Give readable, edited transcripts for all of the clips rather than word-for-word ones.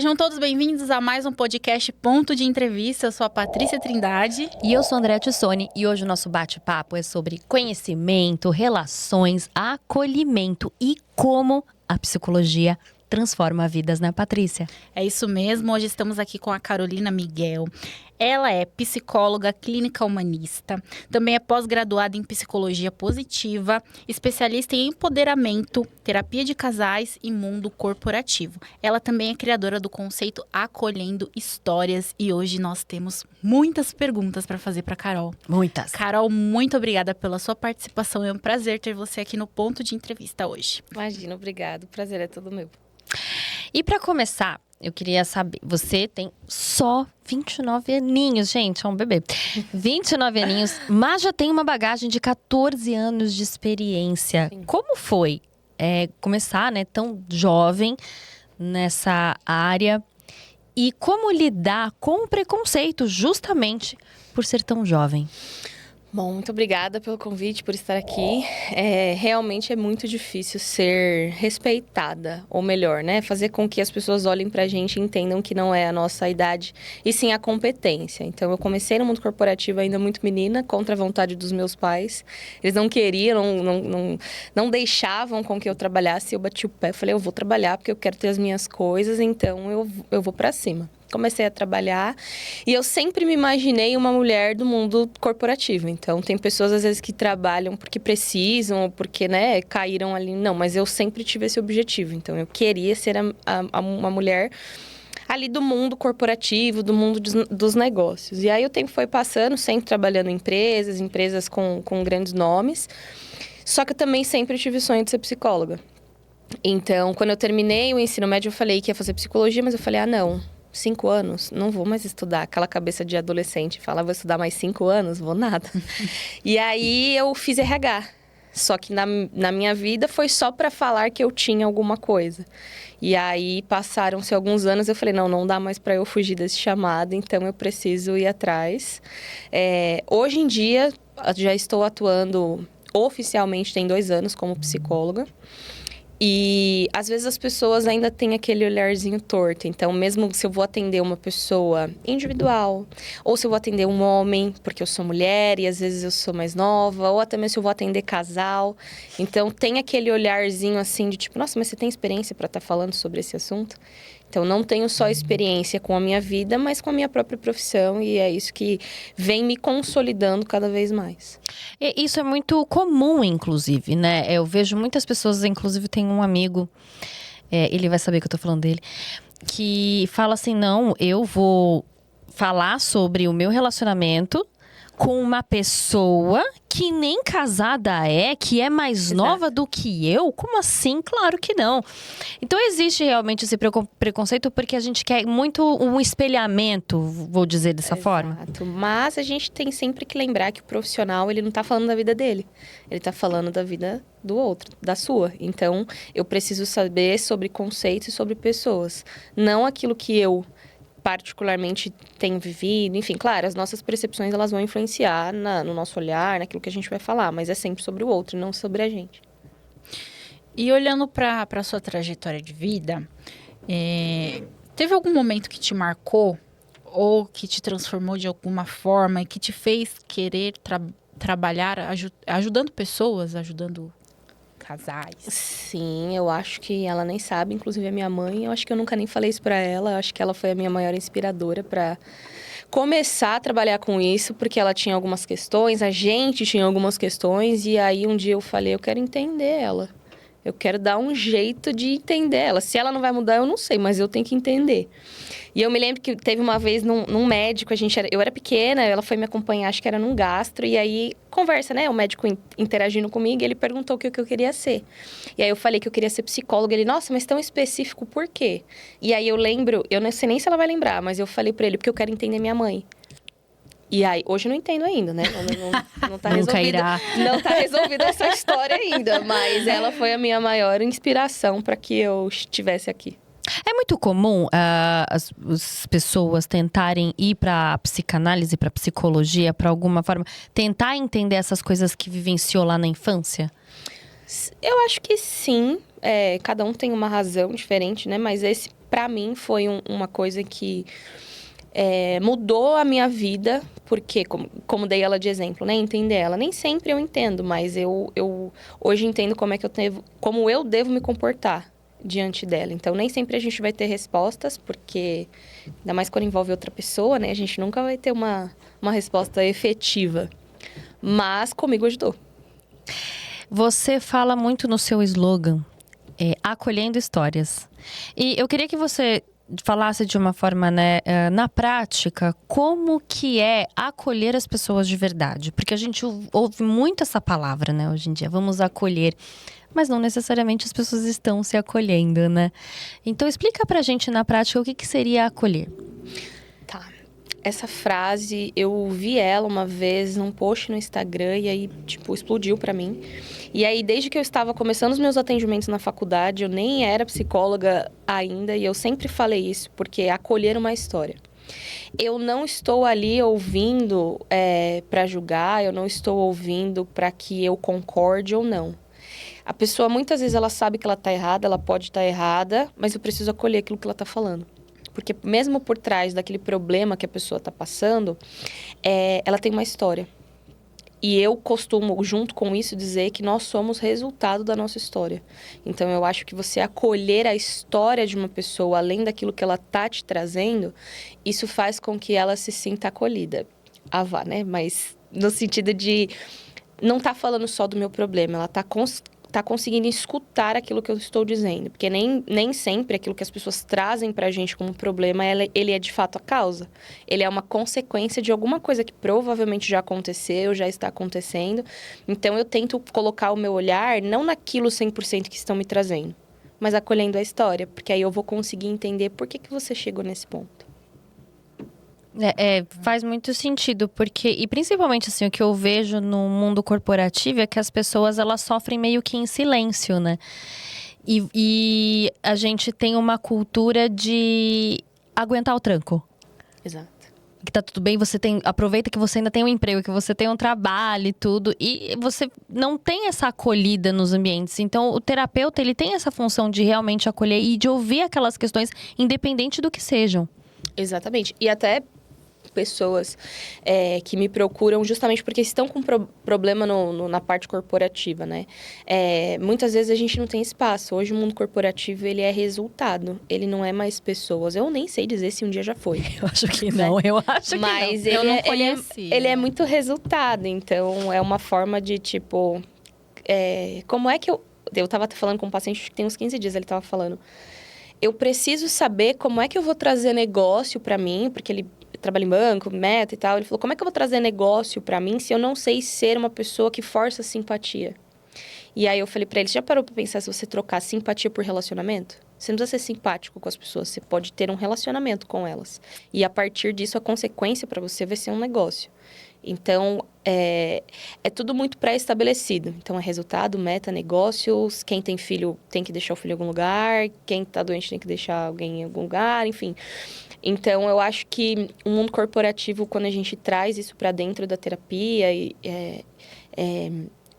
Sejam todos bem-vindos a mais um podcast Ponto de Entrevista. Eu sou a Patrícia Trindade. E eu sou a Andréa Tissoni. E hoje o nosso bate-papo é sobre conhecimento, relações, acolhimento e como a psicologia transforma vidas, né, Patrícia? É isso mesmo. Hoje estamos aqui com a Carolina Miguel. Ela é psicóloga clínica humanista, também é pós-graduada em psicologia positiva, especialista em empoderamento, terapia de casais e mundo corporativo. Ela também é criadora do conceito Acolhendo Histórias e hoje nós temos muitas perguntas para fazer para Carol. Muitas. Carol, muito obrigada pela sua participação. É um prazer ter você aqui no Ponto de Entrevista hoje. Imagina, obrigado. O prazer é todo meu. E para começar, eu queria saber, você tem só 29 aninhos, gente, é um bebê. 29 aninhos, mas já tem uma bagagem de 14 anos de experiência. Sim. Como foi começar, né, tão jovem nessa área? E como lidar com o preconceito justamente por ser tão jovem? Bom, muito obrigada pelo convite, por estar aqui. Realmente é muito difícil ser respeitada, ou melhor, né? Fazer com que as pessoas olhem pra gente e entendam que não é a nossa idade, e sim a competência. Então, eu comecei no mundo corporativo ainda muito menina, contra a vontade dos meus pais. Eles não queriam, não deixavam com que eu trabalhasse. Eu bati o pé, falei, eu vou trabalhar porque eu quero ter as minhas coisas, então eu vou pra cima. Comecei a trabalhar e eu sempre me imaginei uma mulher do mundo corporativo. Então, tem pessoas, às vezes, que trabalham porque precisam ou porque, né, caíram ali. Não, mas eu sempre tive esse objetivo. Então, eu queria ser uma mulher ali do mundo corporativo, do mundo dos negócios. E aí, o tempo foi passando, sempre trabalhando em empresas com grandes nomes. Só que eu também sempre tive o sonho de ser psicóloga. Então, quando eu terminei o ensino médio, eu falei que ia fazer psicologia, mas eu falei, não... 5 anos, não vou mais estudar. Aquela cabeça de adolescente, fala, vou estudar mais 5 anos, vou nada. E aí eu fiz RH. Só que na minha vida foi só para falar que eu tinha alguma coisa. E aí passaram-se alguns anos, eu falei, não dá mais para eu fugir desse chamado, então eu preciso ir atrás. Hoje em dia, já estou atuando oficialmente, tem 2 anos como psicóloga. E, às vezes, as pessoas ainda têm aquele olharzinho torto. Então, mesmo se eu vou atender uma pessoa individual, ou se eu vou atender um homem, porque eu sou mulher e, às vezes, eu sou mais nova, ou até mesmo se eu vou atender casal. Então, tem aquele olharzinho, assim, de tipo, nossa, mas você tem experiência para estar falando sobre esse assunto? Então, não tenho só experiência com a minha vida, mas com a minha própria profissão. E é isso que vem me consolidando cada vez mais. E isso é muito comum, inclusive, né? Eu vejo muitas pessoas, inclusive tem um amigo, ele vai saber que eu tô falando dele, que fala assim, não, eu vou falar sobre o meu relacionamento com uma pessoa que nem casada que é mais Exato. nova do que eu? Como assim? Claro que não. Então, existe realmente esse preconceito porque a gente quer muito um espelhamento, vou dizer dessa forma. Exato. Mas a gente tem sempre que lembrar que o profissional, ele não tá falando da vida dele. Ele tá falando da vida do outro, da sua. Então, eu preciso saber sobre conceitos e sobre pessoas. Não aquilo que eu particularmente tenho vivido, enfim, claro, as nossas percepções elas vão influenciar no nosso olhar, naquilo que a gente vai falar, mas é sempre sobre o outro, não sobre a gente. E olhando para a sua trajetória de vida, teve algum momento que te marcou ou que te transformou de alguma forma e que te fez querer trabalhar ajudando pessoas, ajudando casais? Sim, eu acho que ela nem sabe, inclusive a minha mãe, eu acho que eu nunca nem falei isso pra ela, eu acho que ela foi a minha maior inspiradora pra começar a trabalhar com isso, porque ela tinha algumas questões, a gente tinha algumas questões, e aí um dia eu falei, eu quero entender ela. Eu quero dar um jeito de entender ela. Se ela não vai mudar, eu não sei, mas eu tenho que entender. E eu me lembro que teve uma vez num médico, eu era pequena, ela foi me acompanhar, acho que era num gastro, e aí, conversa, né? O médico interagindo comigo, e ele perguntou o que eu queria ser. E aí eu falei que eu queria ser psicóloga, ele, nossa, mas tão específico, por quê? E aí eu lembro, eu não sei nem se ela vai lembrar, mas eu falei pra ele, porque eu quero entender minha mãe. E aí, hoje eu não entendo ainda, né? Não tá resolvido. Não tá resolvida essa história ainda, mas ela foi a minha maior inspiração para que eu estivesse aqui. É muito comum as pessoas tentarem ir para psicanálise, para psicologia, para alguma forma, tentar entender essas coisas que vivenciou lá na infância? Eu acho que sim. cada um tem uma razão diferente, né? Mas esse, pra mim, foi uma coisa que mudou a minha vida, porque, como dei ela de exemplo, né? Entender ela. Nem sempre eu entendo, mas eu hoje entendo como eu devo me comportar diante dela. Então, nem sempre a gente vai ter respostas, porque, ainda mais quando envolve outra pessoa, né? A gente nunca vai ter uma resposta efetiva. Mas, comigo ajudou. Você fala muito no seu slogan, acolhendo histórias. E eu queria que você falasse de uma forma, né, na prática, como que é acolher as pessoas de verdade. Porque a gente ouve muito essa palavra, né, hoje em dia. Vamos acolher. Mas não necessariamente as pessoas estão se acolhendo, né? Então, explica pra gente na prática o que seria acolher. Tá. Essa frase, eu vi ela uma vez num post no Instagram e aí, tipo, explodiu pra mim. E aí, desde que eu estava começando os meus atendimentos na faculdade, eu nem era psicóloga ainda e eu sempre falei isso, porque é acolher uma história. Eu não estou ali ouvindo pra julgar, eu não estou ouvindo pra que eu concorde ou não. A pessoa, muitas vezes, ela sabe que ela tá errada, ela pode estar errada, mas eu preciso acolher aquilo que ela tá falando. Porque mesmo por trás daquele problema que a pessoa está passando, ela tem uma história. E eu costumo, junto com isso, dizer que nós somos resultado da nossa história. Então, eu acho que você acolher a história de uma pessoa, além daquilo que ela tá te trazendo, isso faz com que ela se sinta acolhida. Ah, vá, né? Mas no sentido de não tá falando só do meu problema, ela tá conseguindo escutar aquilo que eu estou dizendo. Porque nem sempre aquilo que as pessoas trazem pra gente como problema, ele é de fato a causa. Ele é uma consequência de alguma coisa que provavelmente já aconteceu, já está acontecendo. Então, eu tento colocar o meu olhar não naquilo 100% que estão me trazendo, mas acolhendo a história. Porque aí eu vou conseguir entender por que você chegou nesse ponto. Faz muito sentido, porque, e principalmente assim, o que eu vejo no mundo corporativo é que as pessoas, elas sofrem meio que em silêncio, né? E a gente tem uma cultura de aguentar o tranco. Exato. Que tá tudo bem, aproveita que você ainda tem um emprego, que você tem um trabalho e tudo, e você não tem essa acolhida nos ambientes. Então, o terapeuta, ele tem essa função de realmente acolher e de ouvir aquelas questões, independente do que sejam. Exatamente. E até pessoas que me procuram justamente porque estão com problema na parte corporativa, né? Muitas vezes a gente não tem espaço. Hoje o mundo corporativo, ele é resultado. Ele não é mais pessoas. Eu nem sei dizer se um dia já foi. Eu acho que não, eu acho que Mas não. Eu não conheci. Ele é muito resultado. Então, é uma forma de, tipo... como é que eu... Eu tava falando com um paciente que tem uns 15 dias, ele tava falando... Eu preciso saber como é que eu vou trazer negócio para mim, porque ele trabalha em banco, meta e tal. Ele falou, como é que eu vou trazer negócio para mim se eu não sei ser uma pessoa que força simpatia? E aí eu falei para ele, você já parou para pensar se você trocar simpatia por relacionamento? Você não precisa ser simpático com as pessoas, você pode ter um relacionamento com elas. E a partir disso, a consequência para você vai ser um negócio. Então, é tudo muito pré-estabelecido. Então, é resultado, meta, negócios. Quem tem filho tem que deixar o filho em algum lugar. Quem está doente tem que deixar alguém em algum lugar, enfim. Então, eu acho que o mundo corporativo, quando a gente traz isso para dentro da terapia,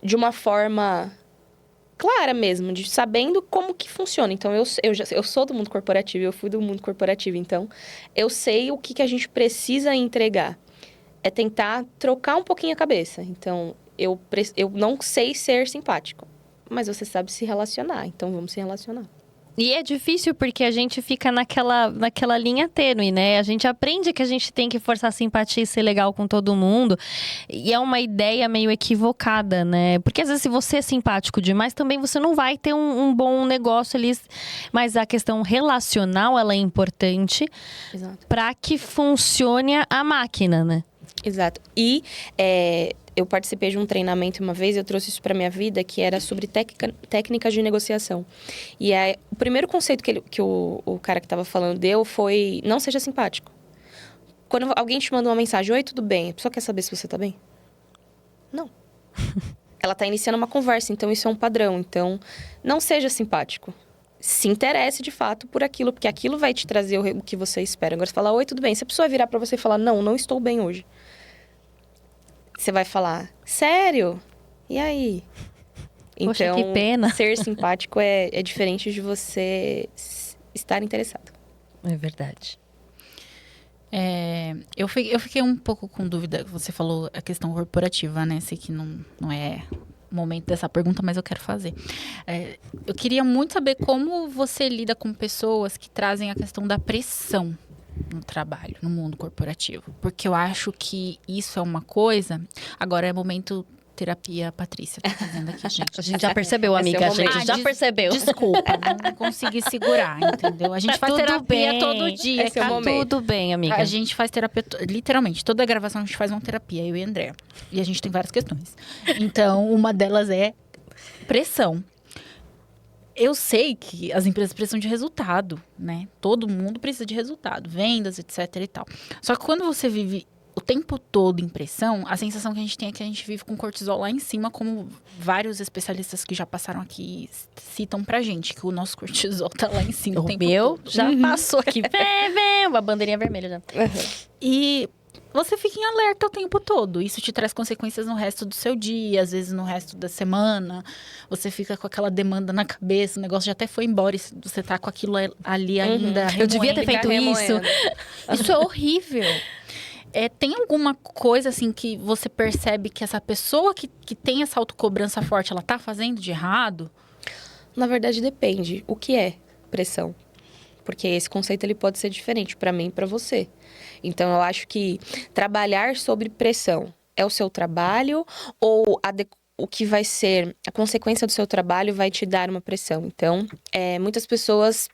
de uma forma clara mesmo, sabendo como que funciona. Então, eu sou do mundo corporativo, eu fui do mundo corporativo. Então, eu sei o que a gente precisa entregar. É tentar trocar um pouquinho a cabeça. Então, eu não sei ser simpático, mas você sabe se relacionar. Então, vamos se relacionar. E é difícil porque a gente fica naquela linha tênue, né? A gente aprende que a gente tem que forçar a simpatia e ser legal com todo mundo. E é uma ideia meio equivocada, né? Porque às vezes se você é simpático demais, também você não vai ter um bom negócio ali. Mas a questão relacional, ela é importante para que funcione a máquina, né? Exato. E eu participei de um treinamento uma vez, eu trouxe isso para minha vida, que era sobre técnicas de negociação. E o primeiro conceito que o cara que estava falando deu foi, não seja simpático. Quando alguém te manda uma mensagem, oi, tudo bem? A pessoa quer saber se você tá bem? Não. Ela tá iniciando uma conversa, então isso é um padrão. Então, não seja simpático. Se interesse, de fato, por aquilo, porque aquilo vai te trazer o que você espera. Agora, você fala, oi, tudo bem? Se a pessoa virar para você e falar, não estou bem hoje. Você vai falar, sério? E aí? Poxa, Então, que pena. ser simpático é diferente de você estar interessado. É verdade. Eu fiquei um pouco com dúvida. Você falou a questão corporativa, né? Sei que não é o momento dessa pergunta, mas eu quero fazer. Eu queria muito saber como você lida com pessoas que trazem a questão da pressão no trabalho, no mundo corporativo. Porque eu acho que isso é uma coisa... Agora é momento terapia Patrícia tá fazendo aqui, gente. A gente já percebeu, Esse é o amiga. A momento. gente já percebeu. Desculpa, não consegui segurar, entendeu? A gente faz Tudo terapia bem. todo dia. Esse é o cara. momento. Tudo bem, amiga. A gente faz terapia, literalmente, toda gravação a gente faz uma terapia, eu e a Andrea. E a gente tem várias questões. Então, uma delas é pressão. Eu sei que as empresas precisam de resultado, né? Todo mundo precisa de resultado, vendas, etc e tal. Só que quando você vive o tempo todo em pressão, a sensação que a gente tem é que a gente vive com cortisol lá em cima, como vários especialistas que já passaram aqui citam pra gente, que o nosso cortisol tá lá em cima o tempo meu todo. já passou aqui. Uma bandeirinha vermelha já. E você fica em alerta o tempo todo. Isso te traz consequências no resto do seu dia, às vezes no resto da semana. Você fica com aquela demanda na cabeça, o negócio já até foi embora e você tá com aquilo ali ainda. Eu devia ter feito isso. Isso é horrível. Tem alguma coisa, assim, que você percebe que essa pessoa que tem essa autocobrança forte, ela tá fazendo de errado? Na verdade, depende. O que é pressão? Porque esse conceito ele pode ser diferente para mim e para você. Então, eu acho que trabalhar sobre pressão é o seu trabalho ou o que vai ser a consequência do seu trabalho vai te dar uma pressão. Então, muitas pessoas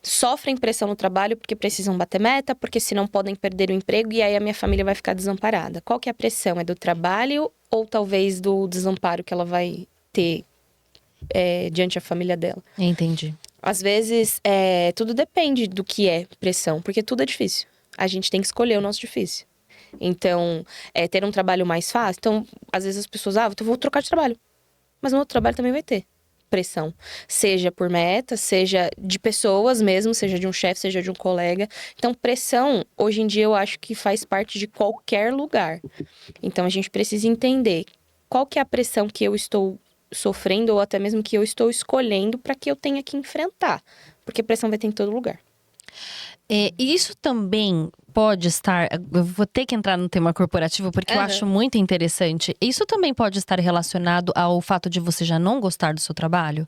sofrem pressão no trabalho porque precisam bater meta, porque senão podem perder o emprego e aí a minha família vai ficar desamparada. Qual que é a pressão? É do trabalho ou talvez do desamparo que ela vai ter diante da família dela? Entendi. Às vezes, tudo depende do que é pressão, porque tudo é difícil. A gente tem que escolher o nosso difícil. Então, ter um trabalho mais fácil. Então, às vezes as pessoas, eu vou trocar de trabalho. Mas no outro trabalho também vai ter pressão. Seja por meta, seja de pessoas mesmo, seja de um chefe, seja de um colega. Então, pressão, hoje em dia, eu acho que faz parte de qualquer lugar. Então, a gente precisa entender qual que é a pressão que eu estou sofrendo ou até mesmo que eu estou escolhendo para que eu tenha que enfrentar. Porque pressão vai ter em todo lugar. E isso também pode estar... Eu vou ter que entrar no tema corporativo porque eu acho muito interessante. Isso também pode estar relacionado ao fato de você já não gostar do seu trabalho?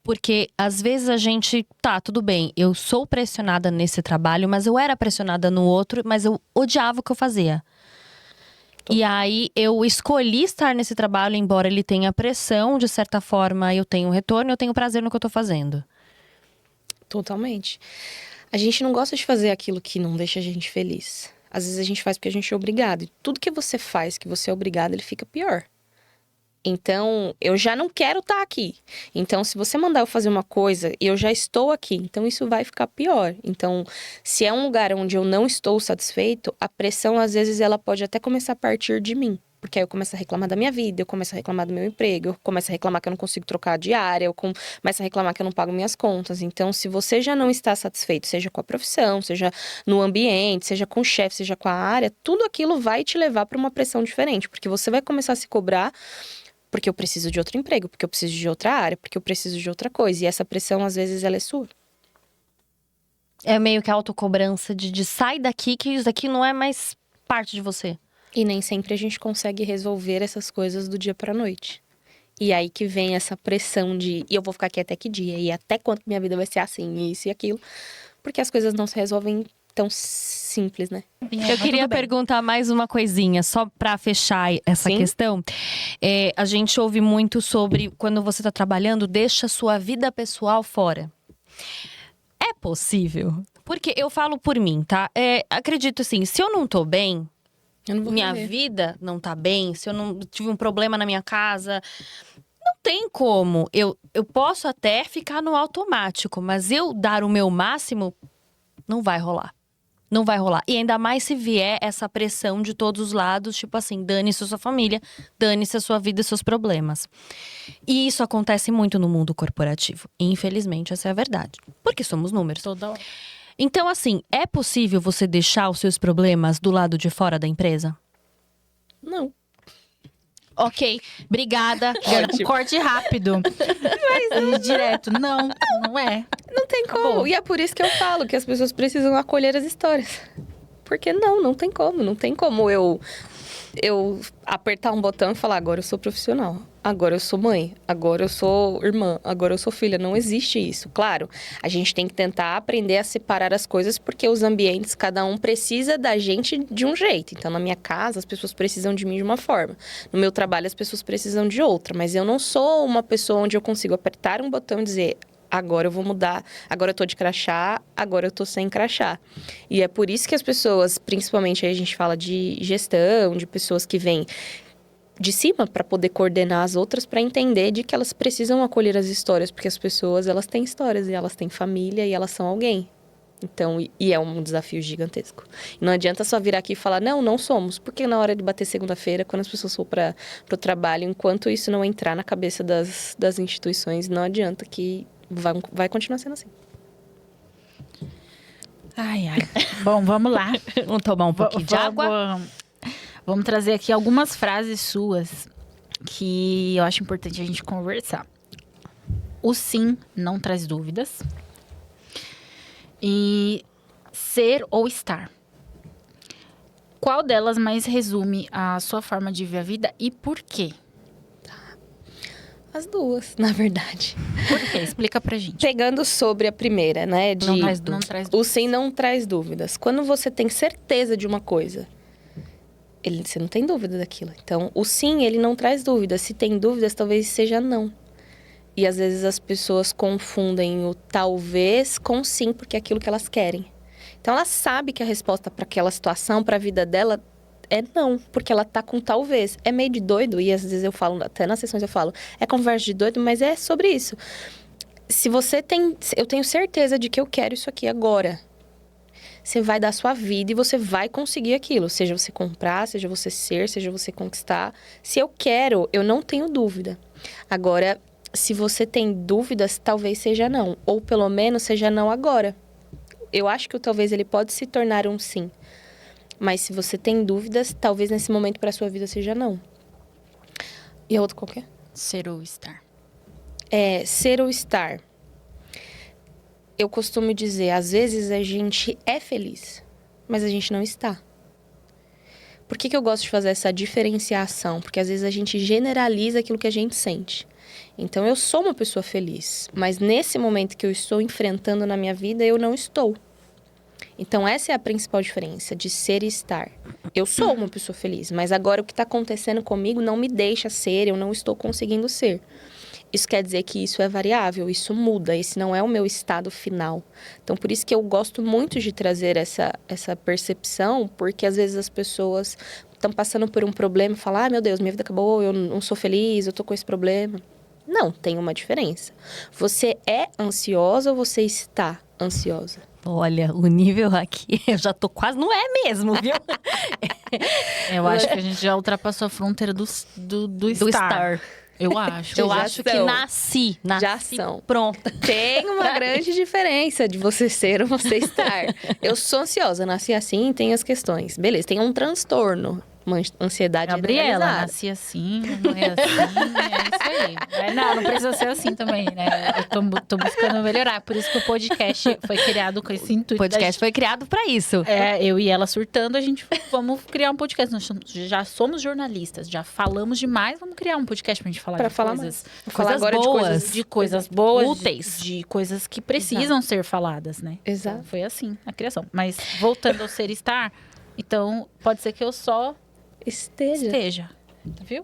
Porque às vezes a gente... tudo bem, eu sou pressionada nesse trabalho, mas eu era pressionada no outro, mas eu odiava o que eu fazia. E aí, eu escolhi estar nesse trabalho, embora ele tenha pressão, de certa forma, eu tenho um retorno, eu tenho prazer no que eu tô fazendo. Totalmente. A gente não gosta de fazer aquilo que não deixa a gente feliz. Às vezes a gente faz porque a gente é obrigado. E tudo que você faz, que você é obrigado, ele fica pior. Então, eu já não quero estar aqui. Então, se você mandar eu fazer uma coisa e eu já estou aqui, então isso vai ficar pior. Então, se é um lugar onde eu não estou satisfeito, a pressão, às vezes, ela pode até começar a partir de mim. Porque aí eu começo a reclamar da minha vida, eu começo a reclamar do meu emprego, eu começo a reclamar que eu não consigo trocar a diária, eu começo a reclamar que eu não pago minhas contas. Então, se você já não está satisfeito, seja com a profissão, seja no ambiente, seja com o chefe, seja com a área, tudo aquilo vai te levar para uma pressão diferente. Porque você vai começar a se cobrar porque eu preciso de outro emprego, porque eu preciso de outra área, porque eu preciso de outra coisa. E essa pressão, às vezes, ela é sua. É meio que a autocobrança de sai daqui, que isso daqui não é mais parte de você. E nem sempre a gente consegue resolver essas coisas do dia pra noite. E aí que vem essa pressão de, e eu vou ficar aqui até que dia? E até quando minha vida vai ser assim, isso e aquilo? Porque as coisas não se resolvem tão simples, né? Eu queria perguntar mais uma coisinha, só pra fechar essa questão. A gente ouve muito sobre quando você tá trabalhando, deixa sua vida pessoal fora. É possível? Porque eu falo por mim, tá? Acredito assim, se eu não tô bem, minha vida não tá bem, se eu não tive um problema na minha casa, não tem como. Eu posso até ficar no automático, mas eu dar o meu máximo, não vai rolar. Não vai rolar. E ainda mais se vier essa pressão de todos os lados, tipo assim, dane-se a sua família, dane-se a sua vida e seus problemas. E isso acontece muito no mundo corporativo. Infelizmente, essa é a verdade. Porque somos números. Toda hora. Então, assim, é possível você deixar os seus problemas do lado de fora da empresa? Não. Ok, obrigada. Um corte rápido. Mas direto. Não é. Não tem como. Acabou. E é por isso que eu falo que as pessoas precisam acolher as histórias. Porque não tem como. Não tem como eu apertar um botão e falar, agora eu sou profissional, agora eu sou mãe, agora eu sou irmã, agora eu sou filha. Não existe isso. Claro, a gente tem que tentar aprender a separar as coisas, porque os ambientes, cada um precisa da gente de um jeito. Então, na minha casa, as pessoas precisam de mim de uma forma. No meu trabalho, as pessoas precisam de outra. Mas eu não sou uma pessoa onde eu consigo apertar um botão e dizer, agora eu vou mudar, agora eu tô de crachá, agora eu tô sem crachá. E é por isso que as pessoas, principalmente aí a gente fala de gestão, de pessoas que vêm de cima para poder coordenar as outras, para entender de que elas precisam acolher as histórias, porque as pessoas, elas têm histórias e elas têm família e elas são alguém. Então, e é um desafio gigantesco. Não adianta só vir aqui e falar, não somos. Porque na hora de bater segunda-feira, quando as pessoas for para o trabalho, enquanto isso não entrar na cabeça das instituições, não adianta que vai continuar sendo assim. Ai. Bom, vamos lá. Vamos tomar um pouquinho de água. Vamos trazer aqui algumas frases suas que eu acho importante a gente conversar. O sim não traz dúvidas. E ser ou estar. Qual delas mais resume a sua forma de ver a vida e por quê? As duas, na verdade. Por quê? Explica pra gente. Pegando sobre a primeira, né? Não traz dúvidas. O sim não traz dúvidas. Quando você tem certeza de uma coisa, você não tem dúvida daquilo. Então, o sim, ele não traz dúvidas. Se tem dúvidas, talvez seja não. E às vezes as pessoas confundem o talvez com sim, porque é aquilo que elas querem. Então, ela sabe que a resposta para aquela situação, para a vida dela, é não, porque ela tá com talvez. É meio de doido, e às vezes eu falo, até nas sessões eu falo, é conversa de doido, mas é sobre isso. Se você tem, eu tenho certeza de que eu quero isso aqui agora. Você vai dar a sua vida e você vai conseguir aquilo. Seja você comprar, seja você ser, seja você conquistar. Se eu quero, eu não tenho dúvida. Agora, se você tem dúvidas, talvez seja não. Ou pelo menos seja não agora. Eu acho que o talvez ele pode se tornar um sim. Mas se você tem dúvidas, talvez nesse momento para sua vida seja não. E a outra qual que é? Ser ou estar. Ser ou estar. Eu costumo dizer, às vezes a gente é feliz, mas a gente não está. Por que eu gosto de fazer essa diferenciação? Porque às vezes a gente generaliza aquilo que a gente sente. Então, eu sou uma pessoa feliz, mas nesse momento que eu estou enfrentando na minha vida, eu não estou. Então, essa é a principal diferença de ser e estar. Eu sou uma pessoa feliz, mas agora o que está acontecendo comigo não me deixa ser, eu não estou conseguindo ser. Isso quer dizer que isso é variável, isso muda, esse não é o meu estado final. Então, por isso que eu gosto muito de trazer essa percepção, porque às vezes as pessoas estão passando por um problema e falam, meu Deus, minha vida acabou, eu não sou feliz, eu estou com esse problema. Não, tem uma diferença. Você é ansiosa ou você está ansiosa? Olha, o nível aqui, eu já tô quase, não é mesmo, viu? Eu acho que a gente já ultrapassou a fronteira do estar. Eu acho. Eu acho que nasci Já são. pronta. Tem uma grande diferença de você ser ou você estar. Eu sou ansiosa, nasci assim, tem as questões. Beleza, tem um transtorno. Uma ansiedade Gabriela, generalizada. nasci assim, não é assim, é isso aí. Não precisa ser assim também, né? Eu tô buscando melhorar, por isso que o podcast foi criado com esse intuito. O podcast foi criado pra isso. Eu e ela surtando, a gente vamos criar um podcast. Nós já somos jornalistas, já falamos demais, vamos criar um podcast pra gente falar de coisas. Vou falar agora boas. De coisas boas, úteis. de coisas que precisam ser faladas, né? Exato. Então, foi assim a criação. Mas voltando ao ser e estar, então pode ser que eu só esteja. Viu?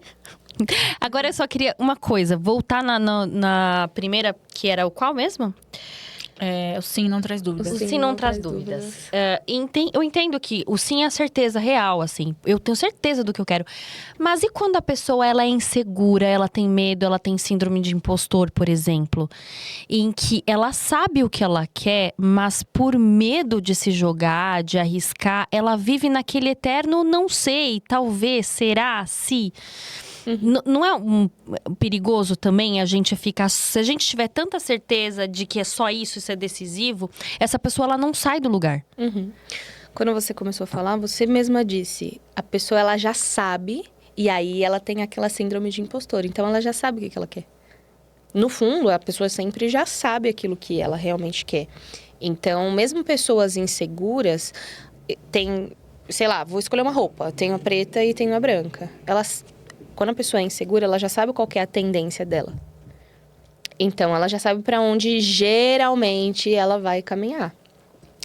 Agora eu só queria uma coisa, voltar na primeira, que era o qual mesmo? O sim não traz dúvidas. O sim não traz dúvidas. Eu entendo que o sim é a certeza real, assim. Eu tenho certeza do que eu quero. Mas e quando a pessoa ela é insegura, ela tem medo, ela tem síndrome de impostor, por exemplo? Em que ela sabe o que ela quer, mas por medo de se jogar, de arriscar, ela vive naquele eterno não sei, talvez, será, se... Não é perigoso também a gente ficar... Se a gente tiver tanta certeza de que é só isso é decisivo, essa pessoa ela não sai do lugar. Quando você começou a falar, você mesma disse, a pessoa ela já sabe E aí ela tem aquela síndrome de impostor. Então ela já sabe o que ela quer. No fundo, a pessoa sempre já sabe aquilo que ela realmente quer. Então, mesmo pessoas inseguras, tem, sei lá, vou escolher uma roupa. Tenho a preta e tenho a branca. Quando a pessoa é insegura, ela já sabe qual que é a tendência dela. Então, ela já sabe para onde geralmente ela vai caminhar.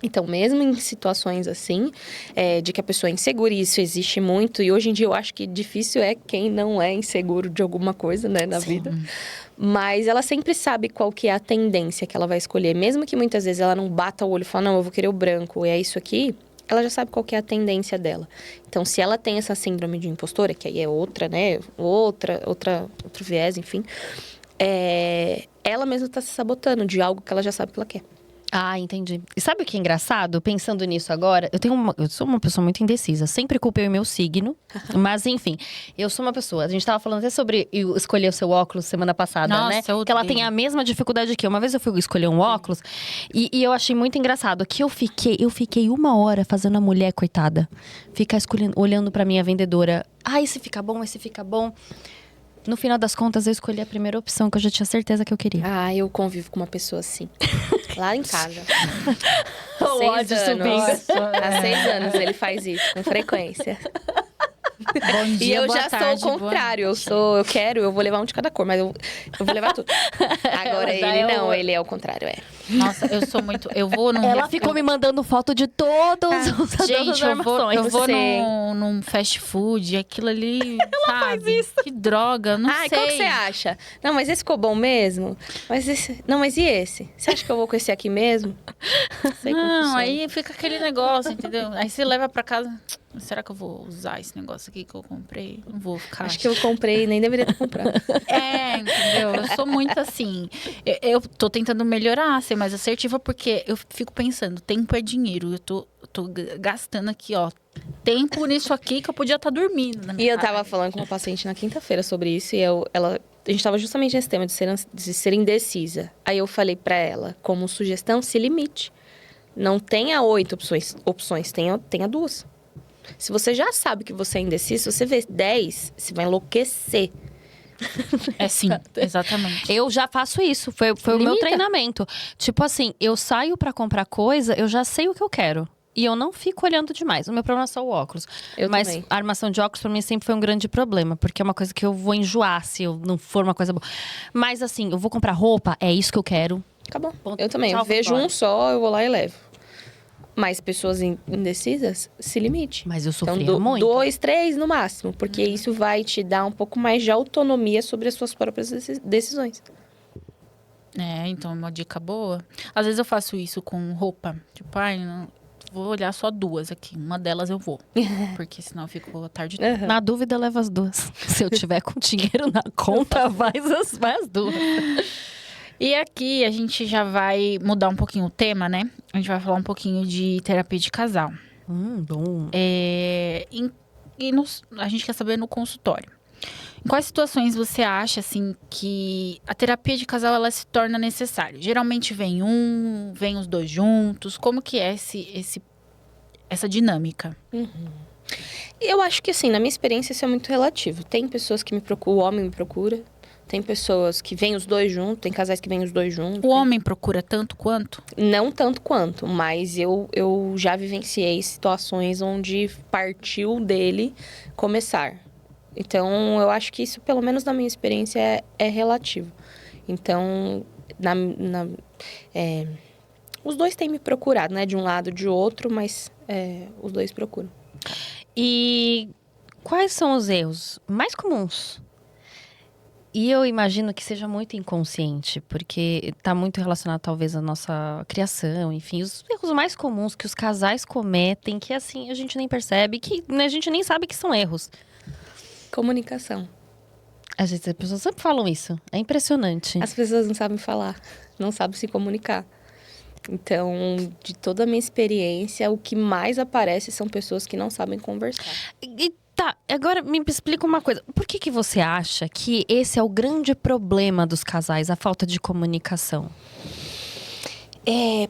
Então, mesmo em situações assim, de que a pessoa é insegura, e isso existe muito, e hoje em dia eu acho que difícil é quem não é inseguro de alguma coisa, né, na vida. Mas ela sempre sabe qual que é a tendência que ela vai escolher. Mesmo que muitas vezes ela não bata o olho e fale, não, eu vou querer o branco, é isso aqui, ela já sabe qual que é a tendência dela. Então, se ela tem essa síndrome de impostora, que aí é outra, né, outro viés, enfim, ela mesma tá se sabotando de algo que ela já sabe que ela quer. Ah, entendi. E sabe o que é engraçado? Pensando nisso agora, eu sou uma pessoa muito indecisa. Sempre culpei o meu signo. Mas, enfim, eu sou uma pessoa. A gente tava falando até sobre eu escolher o seu óculos semana passada, né? Eu Que ela odeio. tem a mesma dificuldade que eu. Uma vez eu fui escolher um óculos e eu achei muito engraçado que eu fiquei 1 hora fazendo a mulher, coitada, ficar olhando pra minha vendedora. Ah, esse fica bom, esse fica bom. No final das contas, eu escolhi a primeira opção, que eu já tinha certeza que eu queria. Ah, eu convivo com uma pessoa assim. Lá em casa. O ódio subindo. Há 6 anos ele faz isso, com frequência. Bom E dia, eu boa já tarde, sou o contrário. Eu vou levar um de cada cor, mas eu vou levar tudo. Agora ele é o contrário, Nossa, eu sou muito. Eu vou num. Ela ficou me mandando foto de todas as Gente, armações. eu vou Sei. num fast food, aquilo ali. Ela faz isso. Que droga, não Ai, sei. qual que você acha? Não, mas esse ficou bom mesmo? Não, mas e esse? Você acha que eu vou com esse aqui mesmo? Sei como Não, funciona. aí fica aquele negócio, entendeu? Aí você leva pra casa. Será que eu vou usar esse negócio aqui que eu comprei? Não vou ficar. Acho que eu comprei e nem deveria ter comprado. Entendeu? Eu sou muito assim. Eu tô tentando melhorar, ser mais assertiva, porque eu fico pensando, tempo é dinheiro. Eu tô gastando aqui, ó, tempo nisso aqui que eu podia estar dormindo. E eu tava falando com uma paciente na quinta-feira sobre isso e a gente tava justamente nesse tema de ser indecisa. Aí eu falei pra ela, como sugestão, se limite. Não tenha 8 opções, tenha 2. Se você já sabe que você é indeciso, se você vê 10, você vai enlouquecer. É sim, exatamente. Eu já faço isso, foi o meu treinamento. Tipo assim, eu saio pra comprar coisa, eu já sei o que eu quero. E eu não fico olhando demais. O meu problema é só o óculos. Mas também. a armação de óculos pra mim sempre foi um grande problema. Porque é uma coisa que eu vou enjoar se eu não for uma coisa boa. Mas assim, eu vou comprar roupa, é isso que eu quero. Acabou. Ponto. Eu também. Tchau, Eu vejo vambora. um só, eu vou lá e levo. Mas pessoas indecisas, se limite. Mas eu sofria Então, muito. 2, 3 no máximo. Porque isso vai te dar um pouco mais de autonomia sobre as suas próprias decisões. Então é uma dica boa. Às vezes eu faço isso com roupa. Tipo, não, vou olhar só 2 aqui. Uma delas eu vou. Porque senão eu fico a tarde toda. Na dúvida, leva as 2. Se eu tiver com dinheiro na conta, vai as 2. E aqui a gente já vai mudar um pouquinho o tema, né? A gente vai falar um pouquinho de terapia de casal. Bom. A gente quer saber no consultório. Em quais situações você acha, assim, que a terapia de casal, ela se torna necessária? Geralmente vem os 2 juntos. Como que é essa dinâmica? Eu acho que, assim, na minha experiência, isso é muito relativo. Tem pessoas que me procuram, o homem me procura. Tem pessoas que vêm os 2 juntos, tem casais que vêm os 2 juntos. O homem procura tanto quanto? Não tanto quanto, mas eu já vivenciei situações onde partiu dele começar. Então, eu acho que isso, pelo menos na minha experiência, é relativo. Então, os 2 têm me procurado, né? De um lado, de outro, mas os 2 procuram. E quais são os erros mais comuns? E eu imagino que seja muito inconsciente, porque está muito relacionado talvez à nossa criação, enfim, os erros mais comuns que os casais cometem, que assim, a gente nem percebe, que a gente nem sabe que são erros. Comunicação. As pessoas sempre falam isso, é impressionante. As pessoas não sabem falar, não sabem se comunicar. Então, de toda a minha experiência, o que mais aparece são pessoas que não sabem conversar. Tá, agora me explica uma coisa. Por que você acha que esse é o grande problema dos casais, a falta de comunicação?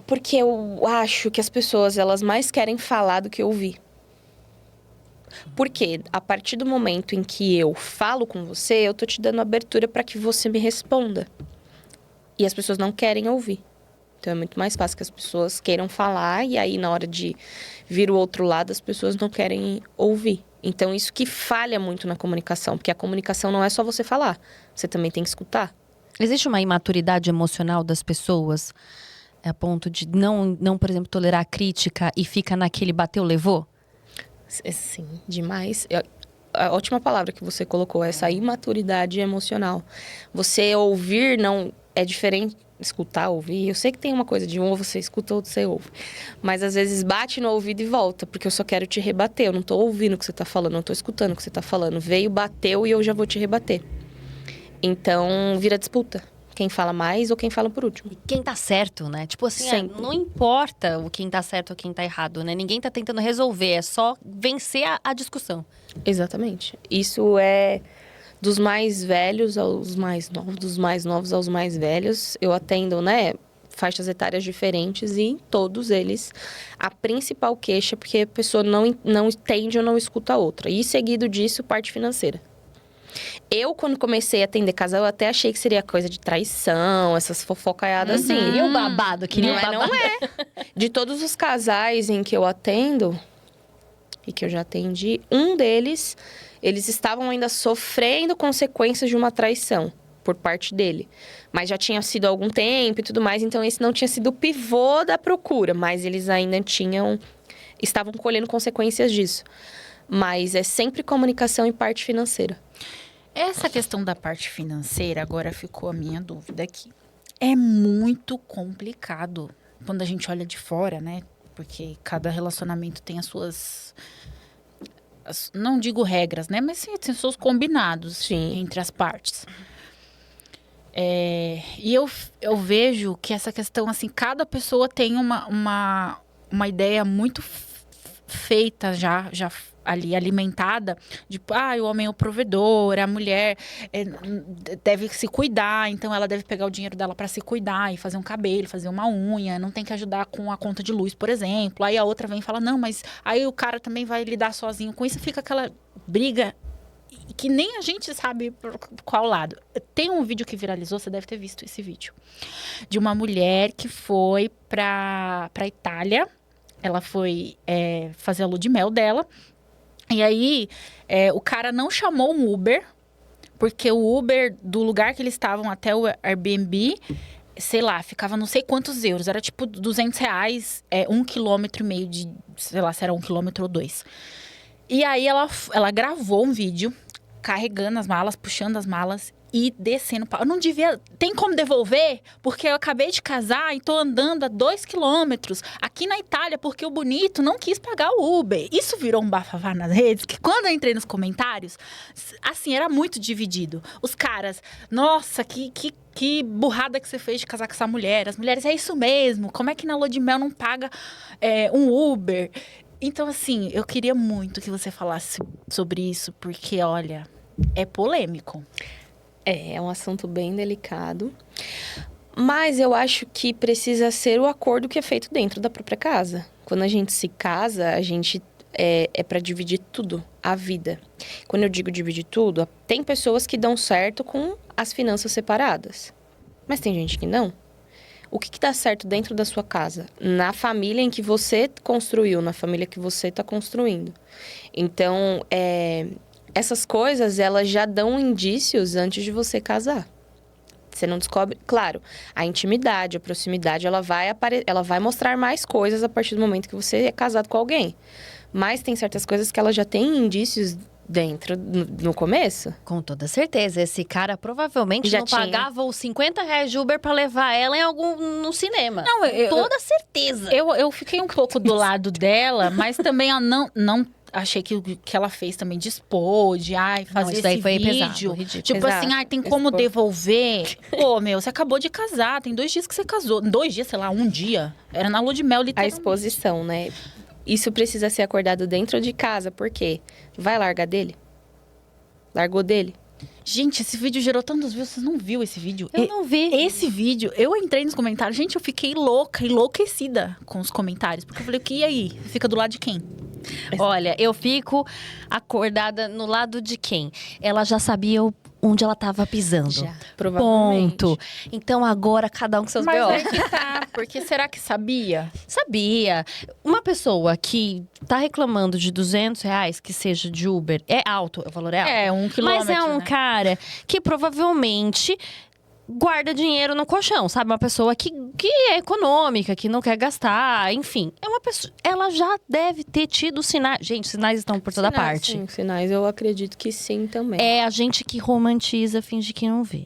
Porque eu acho que as pessoas, elas mais querem falar do que ouvir. Porque a partir do momento em que eu falo com você, eu tô te dando abertura para que você me responda. E as pessoas não querem ouvir. Então é muito mais fácil que as pessoas queiram falar e aí na hora de vir o outro lado, as pessoas não querem ouvir. Então isso que falha muito na comunicação, porque a comunicação não é só você falar, você também tem que escutar. Existe uma imaturidade emocional das pessoas a ponto de não, por exemplo, tolerar a crítica e fica naquele bateu, levou? Sim, demais. A ótima palavra que você colocou, essa imaturidade emocional. Você ouvir não é diferente. Escutar, ouvir. Eu sei que tem uma coisa de um você escuta, outro você ouve. Mas às vezes bate no ouvido e volta, porque eu só quero te rebater. Eu não tô ouvindo o que você tá falando, não tô escutando o que você tá falando. Veio, bateu e eu já vou te rebater. Então, vira disputa. Quem fala mais ou quem fala por último. E quem tá certo, né? Tipo assim, Sempre. não importa o quem tá certo ou quem tá errado, né? Ninguém tá tentando resolver, é só vencer a discussão. Exatamente. Isso é dos mais velhos aos mais novos, dos mais novos aos mais velhos. Eu atendo, né, faixas etárias diferentes e em todos eles a principal queixa é porque a pessoa não entende ou não escuta a outra. E seguido disso, parte financeira. Eu, quando comecei a atender casal, eu até achei que seria coisa de traição, essas fofocaiadas assim. Queria o babado, queria o babado. Não é. De todos os casais em que eu atendo e que eu já atendi, um deles, eles estavam ainda sofrendo consequências de uma traição por parte dele. Mas já tinha sido há algum tempo e tudo mais, então esse não tinha sido o pivô da procura, mas eles ainda estavam colhendo consequências disso. Mas é sempre comunicação e parte financeira. Essa questão da parte financeira, agora ficou a minha dúvida aqui. É muito complicado quando a gente olha de fora, né? Porque cada relacionamento tem as suas... não digo regras, né? Mas sim, tem os seus combinados entre as partes. E eu vejo que essa questão, assim, cada pessoa tem uma ideia muito feita já ali, alimentada, de, o homem é o provedor, a mulher deve se cuidar, então ela deve pegar o dinheiro dela para se cuidar e fazer um cabelo, fazer uma unha, não tem que ajudar com a conta de luz, por exemplo. Aí a outra vem e fala, não, mas aí o cara também vai lidar sozinho com isso, fica aquela briga que nem a gente sabe por qual lado. Tem um vídeo que viralizou, você deve ter visto esse vídeo, de uma mulher que foi pra Itália. Ela foi fazer a lua de mel dela. E aí, o cara não chamou um Uber, porque o Uber do lugar que eles estavam até o Airbnb, sei lá, ficava não sei quantos euros. Era tipo R$200, 1,5 quilômetro de, sei lá, se era 1 quilômetro ou 2. E aí, ela gravou um vídeo carregando as malas, puxando as malas e descendo. Eu não devia... Tem como devolver? Porque eu acabei de casar e tô andando a 2 quilômetros aqui na Itália, porque o bonito não quis pagar o Uber. Isso virou um bafafá nas redes, que quando eu entrei nos comentários, assim, era muito dividido. Os caras, nossa, que burrada que você fez de casar com essa mulher. As mulheres, é isso mesmo. Como é que na lua de mel não paga um Uber? Então, assim, eu queria muito que você falasse sobre isso, porque, olha, é polêmico. É um assunto bem delicado. Mas eu acho que precisa ser o acordo que é feito dentro da própria casa. Quando a gente se casa, a gente é para dividir tudo, a vida. Quando eu digo dividir tudo, tem pessoas que dão certo com as finanças separadas. Mas tem gente que não. O que dá certo dentro da sua casa? Na família em que você construiu, na família que você está construindo. Então, essas coisas, elas já dão indícios antes de você casar. Você não descobre... Claro, a intimidade, a proximidade, ela vai mostrar mais coisas a partir do momento que você é casado com alguém. Mas tem certas coisas que ela já tem indícios dentro, no começo. Com toda certeza. Esse cara provavelmente Já não tinha. pagava os R$50 de Uber pra levar ela no cinema. Não, Toda certeza. Eu fiquei um pouco do lado dela, mas também eu não achei que o que ela fez também de expor, de fazer isso daí esse foi vídeo. pesado, ridículo. Tipo Exato. assim, tem como Expor. devolver? Pô, você acabou de casar, tem 2 dias que você casou. 2 dias, sei lá, 1 dia. Era na lua de mel, A literalmente. exposição, né? Isso precisa ser acordado dentro de casa, porque vai largar dele? Largou dele? Gente, esse vídeo gerou tantos views, vocês não viram esse vídeo? Eu não vi. Esse vídeo, eu entrei nos comentários, gente, eu fiquei louca, enlouquecida com os comentários. Porque eu falei, e aí? Fica do lado de quem? Olha, eu fico acordada no lado de quem? Ela já sabia onde ela estava pisando. Já, provavelmente. Ponto. Então agora cada um com seus Mas B.O. aí que tá, porque será que sabia? Sabia. Uma pessoa que tá reclamando de R$ 200, que seja de Uber, é alto, o valor é alto. É, 1 quilômetro, Mas é um né? cara que provavelmente guarda dinheiro no colchão, sabe? Uma pessoa que é econômica, que não quer gastar, enfim. É uma pessoa. Ela já deve ter tido sinais. Gente, sinais estão por toda Sinais, parte. Sim, sinais eu acredito que sim também. É a gente que romantiza, finge que não vê.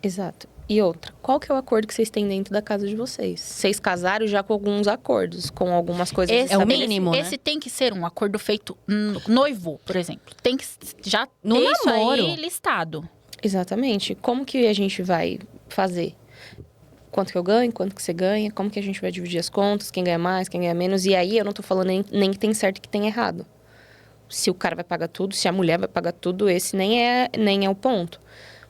Exato. E outra, qual que é o acordo que vocês têm dentro da casa de vocês? Vocês casaram já com alguns acordos, com algumas coisas Esse é o estabelecidas. mínimo, né? Esse tem que ser um acordo feito noivo, por exemplo. Tem que já No ter isso namoro. aí listado. Exatamente. Como que a gente vai fazer? Quanto que eu ganho, quanto que você ganha, como que a gente vai dividir as contas, quem ganha mais, quem ganha menos. E aí eu não tô falando nem que tem certo e que tem errado. Se o cara vai pagar tudo, se a mulher vai pagar tudo, esse nem é o ponto.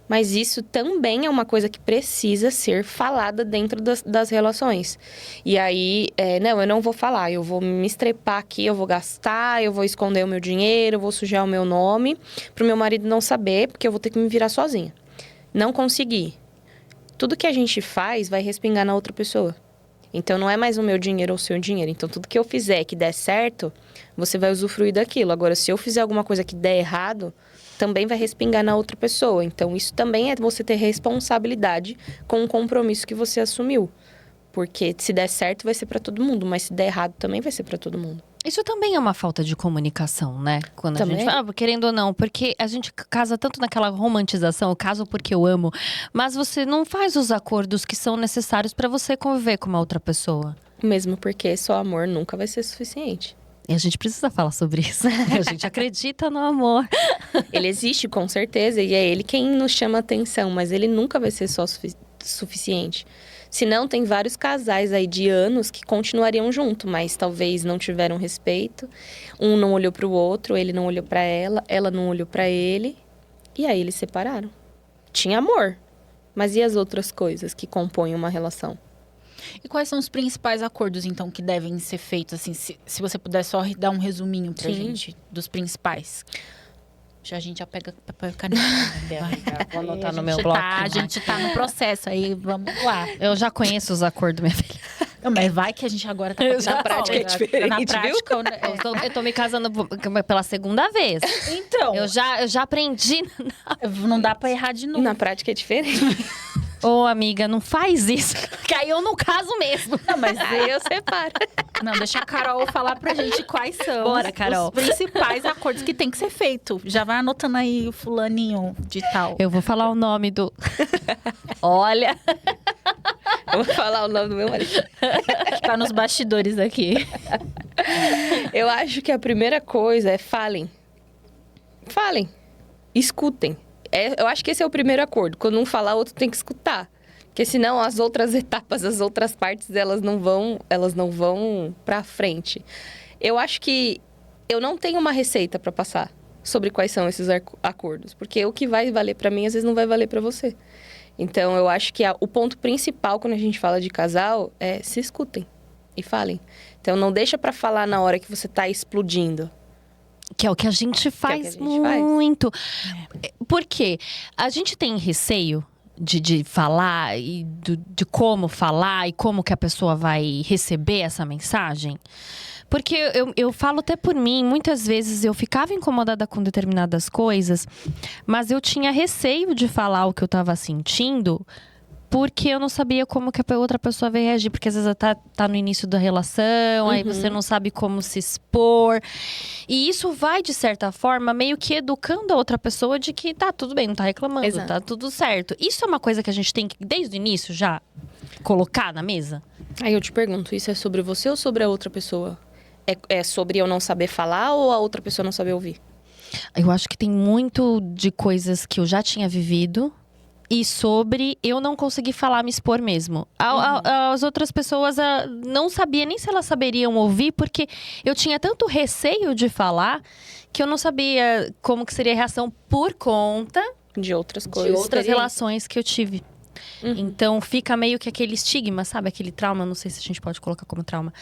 Mas isso também é uma coisa que precisa ser falada dentro das relações. E aí, não, eu não vou falar, eu vou me estrepar aqui, eu vou gastar, eu vou esconder o meu dinheiro, eu vou sujar o meu nome, pro meu marido não saber, porque eu vou ter que me virar sozinha. Não consegui. Tudo que a gente faz vai respingar na outra pessoa. Então, não é mais o meu dinheiro ou o seu dinheiro. Então, tudo que eu fizer que der certo, você vai usufruir daquilo. Agora, se eu fizer alguma coisa que der errado, também vai respingar na outra pessoa. Então, isso também é você ter responsabilidade com o compromisso que você assumiu. Porque se der certo, vai ser pra todo mundo. Mas se der errado, também vai ser pra todo mundo. Isso também é uma falta de comunicação, né? Quando Também. a gente fala, querendo ou não, porque a gente casa tanto naquela romantização, eu caso porque eu amo, mas você não faz os acordos que são necessários pra você conviver com uma outra pessoa. Mesmo porque só amor nunca vai ser suficiente. E a gente precisa falar sobre isso. A gente acredita no amor. Ele existe, com certeza, e é ele quem nos chama atenção, mas ele nunca vai ser só suficiente. Se não, tem vários casais aí de anos que continuariam junto, mas talvez não tiveram respeito. Um não olhou pro outro, ele não olhou pra ela não olhou pra ele, e aí eles separaram. Tinha amor, mas e as outras coisas que compõem uma relação? E quais são os principais acordos, então, que devem ser feitos? Assim, se você puder só dar um resuminho pra Sim. gente dos principais. Já a gente já pega papel e caneta. Vou anotar no A meu gente bloco. A gente tá no processo, aí vamos lá. Eu já conheço os acordos, minha filha. Não, mas vai que a gente agora tá Na prática é diferente, Na viu? prática, né? Eu tô me casando pela segunda vez. Então, Eu já aprendi. não dá pra errar de novo. Na prática é diferente. Ô, amiga, não faz isso. Que aí eu não caso mesmo. Não, mas Aí eu separo. não, deixa a Carol falar pra gente quais são Bora, Carol. os principais acordos que tem que ser feito. Já vai anotando aí o fulaninho de tal. Eu vou falar o nome do. Olha. Eu vou falar o nome do meu marido. Que tá nos bastidores aqui. Eu acho que a primeira coisa é falem. Falem. Escutem. Eu acho que esse é o primeiro acordo. Quando um falar, o outro tem que escutar. Porque senão as outras etapas, as outras partes, elas não vão pra frente. Eu acho que eu não tenho uma receita pra passar sobre quais são esses acordos. Porque o que vai valer pra mim, às vezes não vai valer pra você. Então, eu acho que o ponto principal quando a gente fala de casal é se escutem e falem. Então, não deixa pra falar na hora que você tá explodindo. Que é o que a gente faz gente faz. muito. Por quê? A gente tem receio de falar e de como falar e como que a pessoa vai receber essa mensagem. Porque eu falo até por mim, muitas vezes eu ficava incomodada com determinadas coisas, mas eu tinha receio de falar o que eu tava sentindo, porque eu não sabia como que a outra pessoa vai reagir. Porque às vezes tá no início da relação, aí você não sabe como se expor. E isso vai, de certa forma, meio que educando a outra pessoa de que tá tudo bem, não tá reclamando, Exato. tá tudo certo. Isso é uma coisa que a gente tem que, desde o início, já colocar na mesa? Aí eu te pergunto, isso é sobre você ou sobre a outra pessoa? É sobre eu não saber falar ou a outra pessoa não saber ouvir? Eu acho que tem muito de coisas que eu já tinha vivido e sobre eu não conseguir falar, me expor mesmo. As outras pessoas não sabia nem se elas saberiam ouvir, porque eu tinha tanto receio de falar que eu não sabia como que seria a reação por conta De outras de coisas. outras experiências. relações que eu tive. Então, fica meio que aquele estigma, sabe? Aquele trauma, não sei se a gente pode colocar como trauma.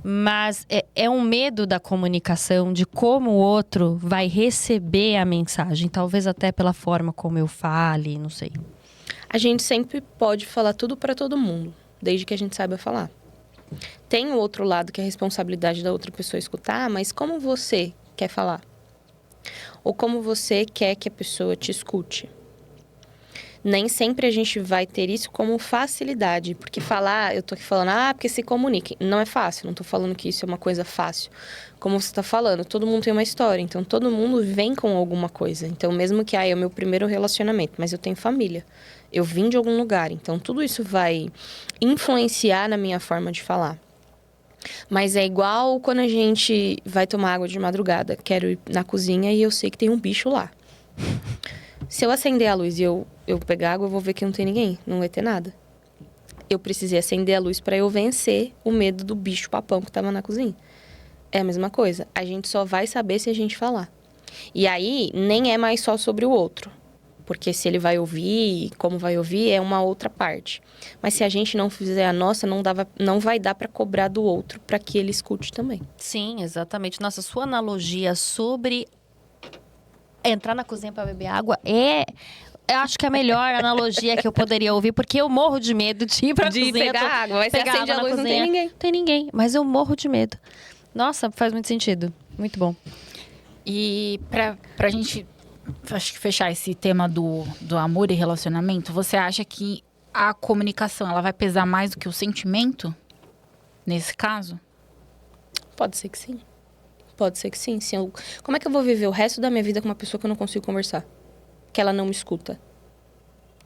Mas é um medo da comunicação, de como o outro vai receber a mensagem. Talvez até pela forma como eu fale, não sei. A gente sempre pode falar tudo para todo mundo, desde que a gente saiba falar. Tem o outro lado, que é a responsabilidade da outra pessoa escutar, mas como você quer falar? Ou como você quer que a pessoa te escute? Nem sempre a gente vai ter isso como facilidade. Porque falar, eu tô aqui falando, porque se comuniquem. Não é fácil, não tô falando que isso é uma coisa fácil. Como você tá falando, todo mundo tem uma história. Então, todo mundo vem com alguma coisa. Então, mesmo que, é o meu primeiro relacionamento, mas eu tenho família. Eu vim de algum lugar. Então, tudo isso vai influenciar na minha forma de falar. Mas é igual quando a gente vai tomar água de madrugada. Quero ir na cozinha e eu sei que tem um bicho lá. Se eu acender a luz e eu pegar água, eu vou ver que não tem ninguém. Não vai ter nada. Eu precisei acender a luz para eu vencer o medo do bicho papão que estava na cozinha. É a mesma coisa. A gente só vai saber se a gente falar. E aí, nem é mais só sobre o outro. Porque se ele vai ouvir, como vai ouvir, é uma outra parte. Mas se a gente não fizer a nossa, não vai dar para cobrar do outro para que ele escute também. Sim, exatamente. Nossa, sua analogia sobre entrar na cozinha para beber água eu acho que é a melhor analogia que eu poderia ouvir, porque eu morro de medo de ir pra cozinha. Pegar água, mas você acende a luz, não tem ninguém. Não tem ninguém, mas eu morro de medo. Nossa, faz muito sentido. Muito bom. E pra gente, acho que fechar esse tema do amor e relacionamento, você acha que a comunicação, ela vai pesar mais do que o sentimento? Nesse caso? Pode ser que sim. Pode ser que sim. Como é que eu vou viver o resto da minha vida com uma pessoa que eu não consigo conversar? Que ela não me escuta?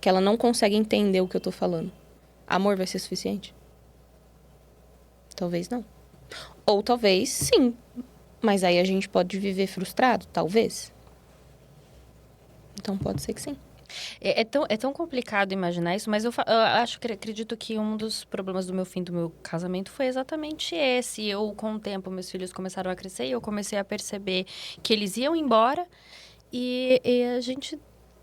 Que ela não consegue entender o que eu tô falando? Amor vai ser suficiente? Talvez não. Ou talvez sim. Mas aí a gente pode viver frustrado, talvez. Então pode ser que sim. É tão complicado imaginar isso, mas eu acredito que um dos problemas do meu fim do meu casamento foi exatamente esse. Eu, com o tempo, meus filhos começaram a crescer e eu comecei a perceber que eles iam embora e a gente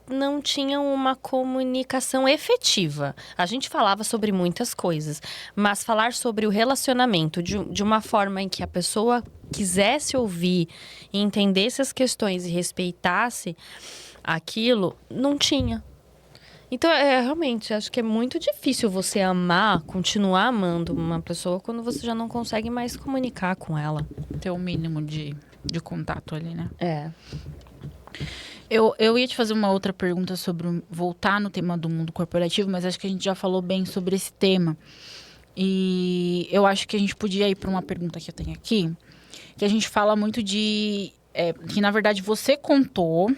não tinha uma comunicação efetiva. A gente falava sobre muitas coisas, mas falar sobre o relacionamento de uma forma em que a pessoa quisesse ouvir e entendesse as questões e respeitasse aquilo, não tinha. Então, realmente, acho que é muito difícil você continuar amando uma pessoa quando você já não consegue mais comunicar com ela. Ter o mínimo de contato ali, né? É. Eu ia te fazer uma outra pergunta sobre voltar no tema do mundo corporativo, mas acho que a gente já falou bem sobre esse tema. E eu acho que a gente podia ir para uma pergunta que eu tenho aqui, que a gente fala muito de... que, na verdade, você contou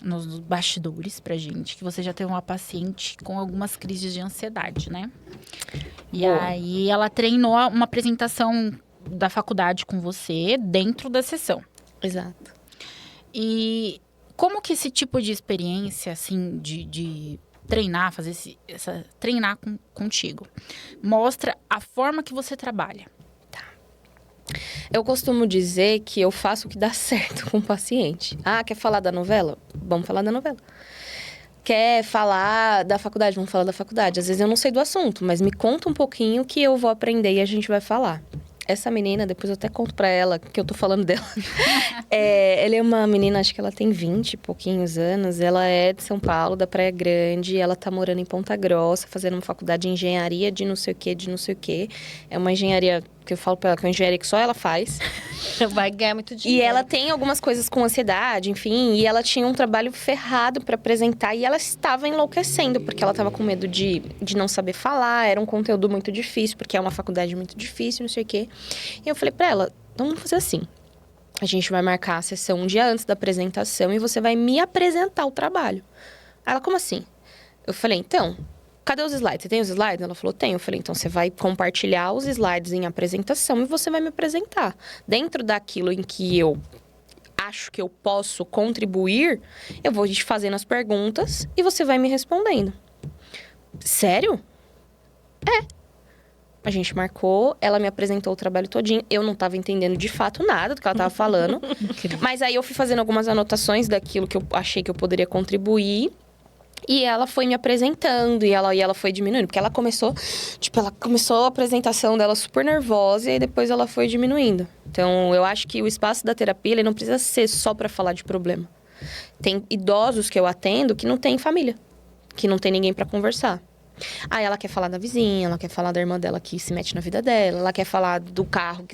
nos bastidores pra gente que você já teve uma paciente com algumas crises de ansiedade, né? E aí ela treinou uma apresentação da faculdade com você dentro da sessão. Exato. E como que esse tipo de experiência, assim, de treinar, fazer treinar contigo, mostra a forma que você trabalha? Eu costumo dizer que eu faço o que dá certo com o paciente. Quer falar da novela? Vamos falar da novela. Quer falar da faculdade? Vamos falar da faculdade. Às vezes eu não sei do assunto, mas me conta um pouquinho que eu vou aprender e a gente vai falar. Essa menina, depois eu até conto pra ela que eu tô falando dela. Ela é uma menina, acho que ela tem 20 e pouquinhos anos. Ela é de São Paulo, da Praia Grande. Ela tá morando em Ponta Grossa, fazendo uma faculdade de engenharia de não sei o quê. É uma engenharia que eu falo pra ela que é uma engenharia que só ela faz. Vai ganhar muito dinheiro. E ela tem algumas coisas com ansiedade, enfim. E ela tinha um trabalho ferrado pra apresentar. E ela estava enlouquecendo, porque ela estava com medo de não saber falar. Era um conteúdo muito difícil, porque é uma faculdade muito difícil, não sei o quê. E eu falei pra ela, então vamos fazer assim. A gente vai marcar a sessão um dia antes da apresentação e você vai me apresentar o trabalho. Ela, como assim? Eu falei, então, cadê os slides? Você tem os slides? Ela falou, tenho. Eu falei, então você vai compartilhar os slides em apresentação e você vai me apresentar. Dentro daquilo em que eu acho que eu posso contribuir, eu vou te fazendo as perguntas e você vai me respondendo. Sério? A gente marcou, ela me apresentou o trabalho todinho. Eu não estava entendendo de fato nada do que ela estava falando. Mas aí eu fui fazendo algumas anotações daquilo que eu achei que eu poderia contribuir. E ela foi me apresentando e ela foi diminuindo. Porque ela começou a apresentação dela super nervosa e aí depois ela foi diminuindo. Então, eu acho que o espaço da terapia, ele não precisa ser só pra falar de problema. Tem idosos que eu atendo que não tem família, que não tem ninguém pra conversar. Aí ela quer falar da vizinha, ela quer falar da irmã dela que se mete na vida dela, ela quer falar do carro,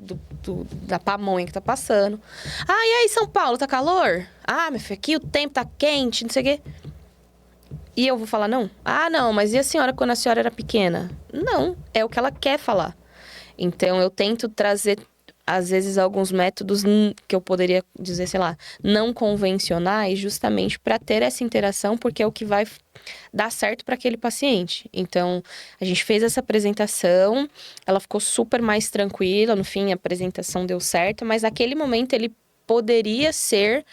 da pamonha que tá passando. Ah, e aí, São Paulo, tá calor? Ah, meu filho, aqui o tempo tá quente, não sei o quê. E eu vou falar, não? Ah, não, mas e a senhora quando a senhora era pequena? Não, é o que ela quer falar. Então, eu tento trazer, às vezes, alguns métodos que eu poderia dizer, sei lá, não convencionais, justamente para ter essa interação, porque é o que vai dar certo para aquele paciente. Então, a gente fez essa apresentação, ela ficou super mais tranquila, no fim, a apresentação deu certo, mas naquele momento ele poderia ser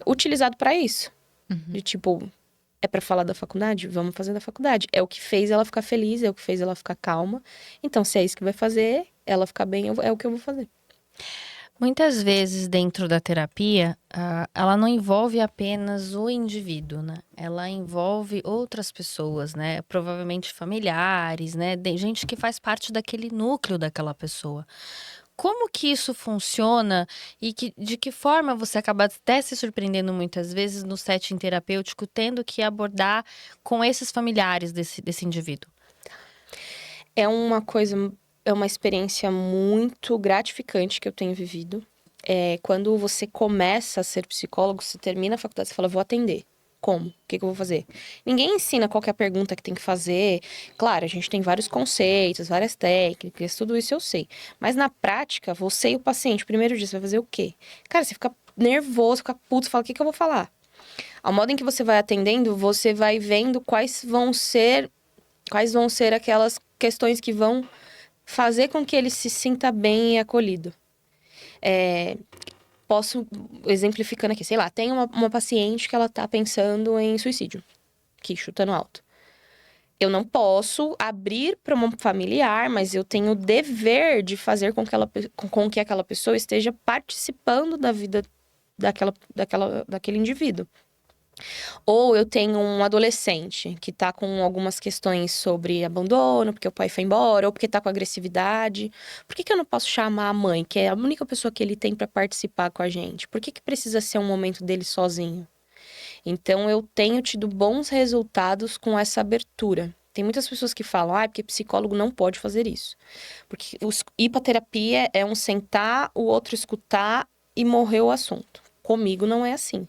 utilizado para isso. De tipo, é para falar da faculdade? Vamos fazer da faculdade. É o que fez ela ficar feliz, é o que fez ela ficar calma. Então, se é isso que vai fazer ela ficar bem, é o que eu vou fazer. Muitas vezes dentro da terapia, ela não envolve apenas o indivíduo, né? Ela envolve outras pessoas, né? Provavelmente familiares, né? Gente que faz parte daquele núcleo daquela pessoa. Como que isso funciona e de que forma você acaba até se surpreendendo muitas vezes no setting terapêutico, tendo que abordar com esses familiares desse indivíduo? É uma experiência muito gratificante que eu tenho vivido. Quando você começa a ser psicólogo, você termina a faculdade, você fala, vou atender. Como? O que eu vou fazer? Ninguém ensina qual que é a pergunta que tem que fazer. Claro, a gente tem vários conceitos, várias técnicas, tudo isso eu sei. Mas na prática, você e o paciente, primeiro dia, você vai fazer o quê? Cara, você fica nervoso, fica puto, fala, o que eu vou falar? Ao modo em que você vai atendendo, você vai vendo quais vão ser aquelas questões que vão fazer com que ele se sinta bem e acolhido. Posso, exemplificando aqui, sei lá, tem uma paciente que ela tá pensando em suicídio, aqui, chutando alto. Eu não posso abrir para uma familiar, mas eu tenho o dever de fazer com que aquela pessoa esteja participando da vida daquele indivíduo. Ou eu tenho um adolescente que tá com algumas questões sobre abandono, porque o pai foi embora, ou porque tá com agressividade. Por que eu não posso chamar a mãe, que é a única pessoa que ele tem para participar com a gente? Por que precisa ser um momento dele sozinho? Então, eu tenho tido bons resultados com essa abertura. Tem muitas pessoas que falam, porque psicólogo não pode fazer isso. Porque ir pra terapia é um sentar, o outro escutar e morrer o assunto. Comigo não é assim.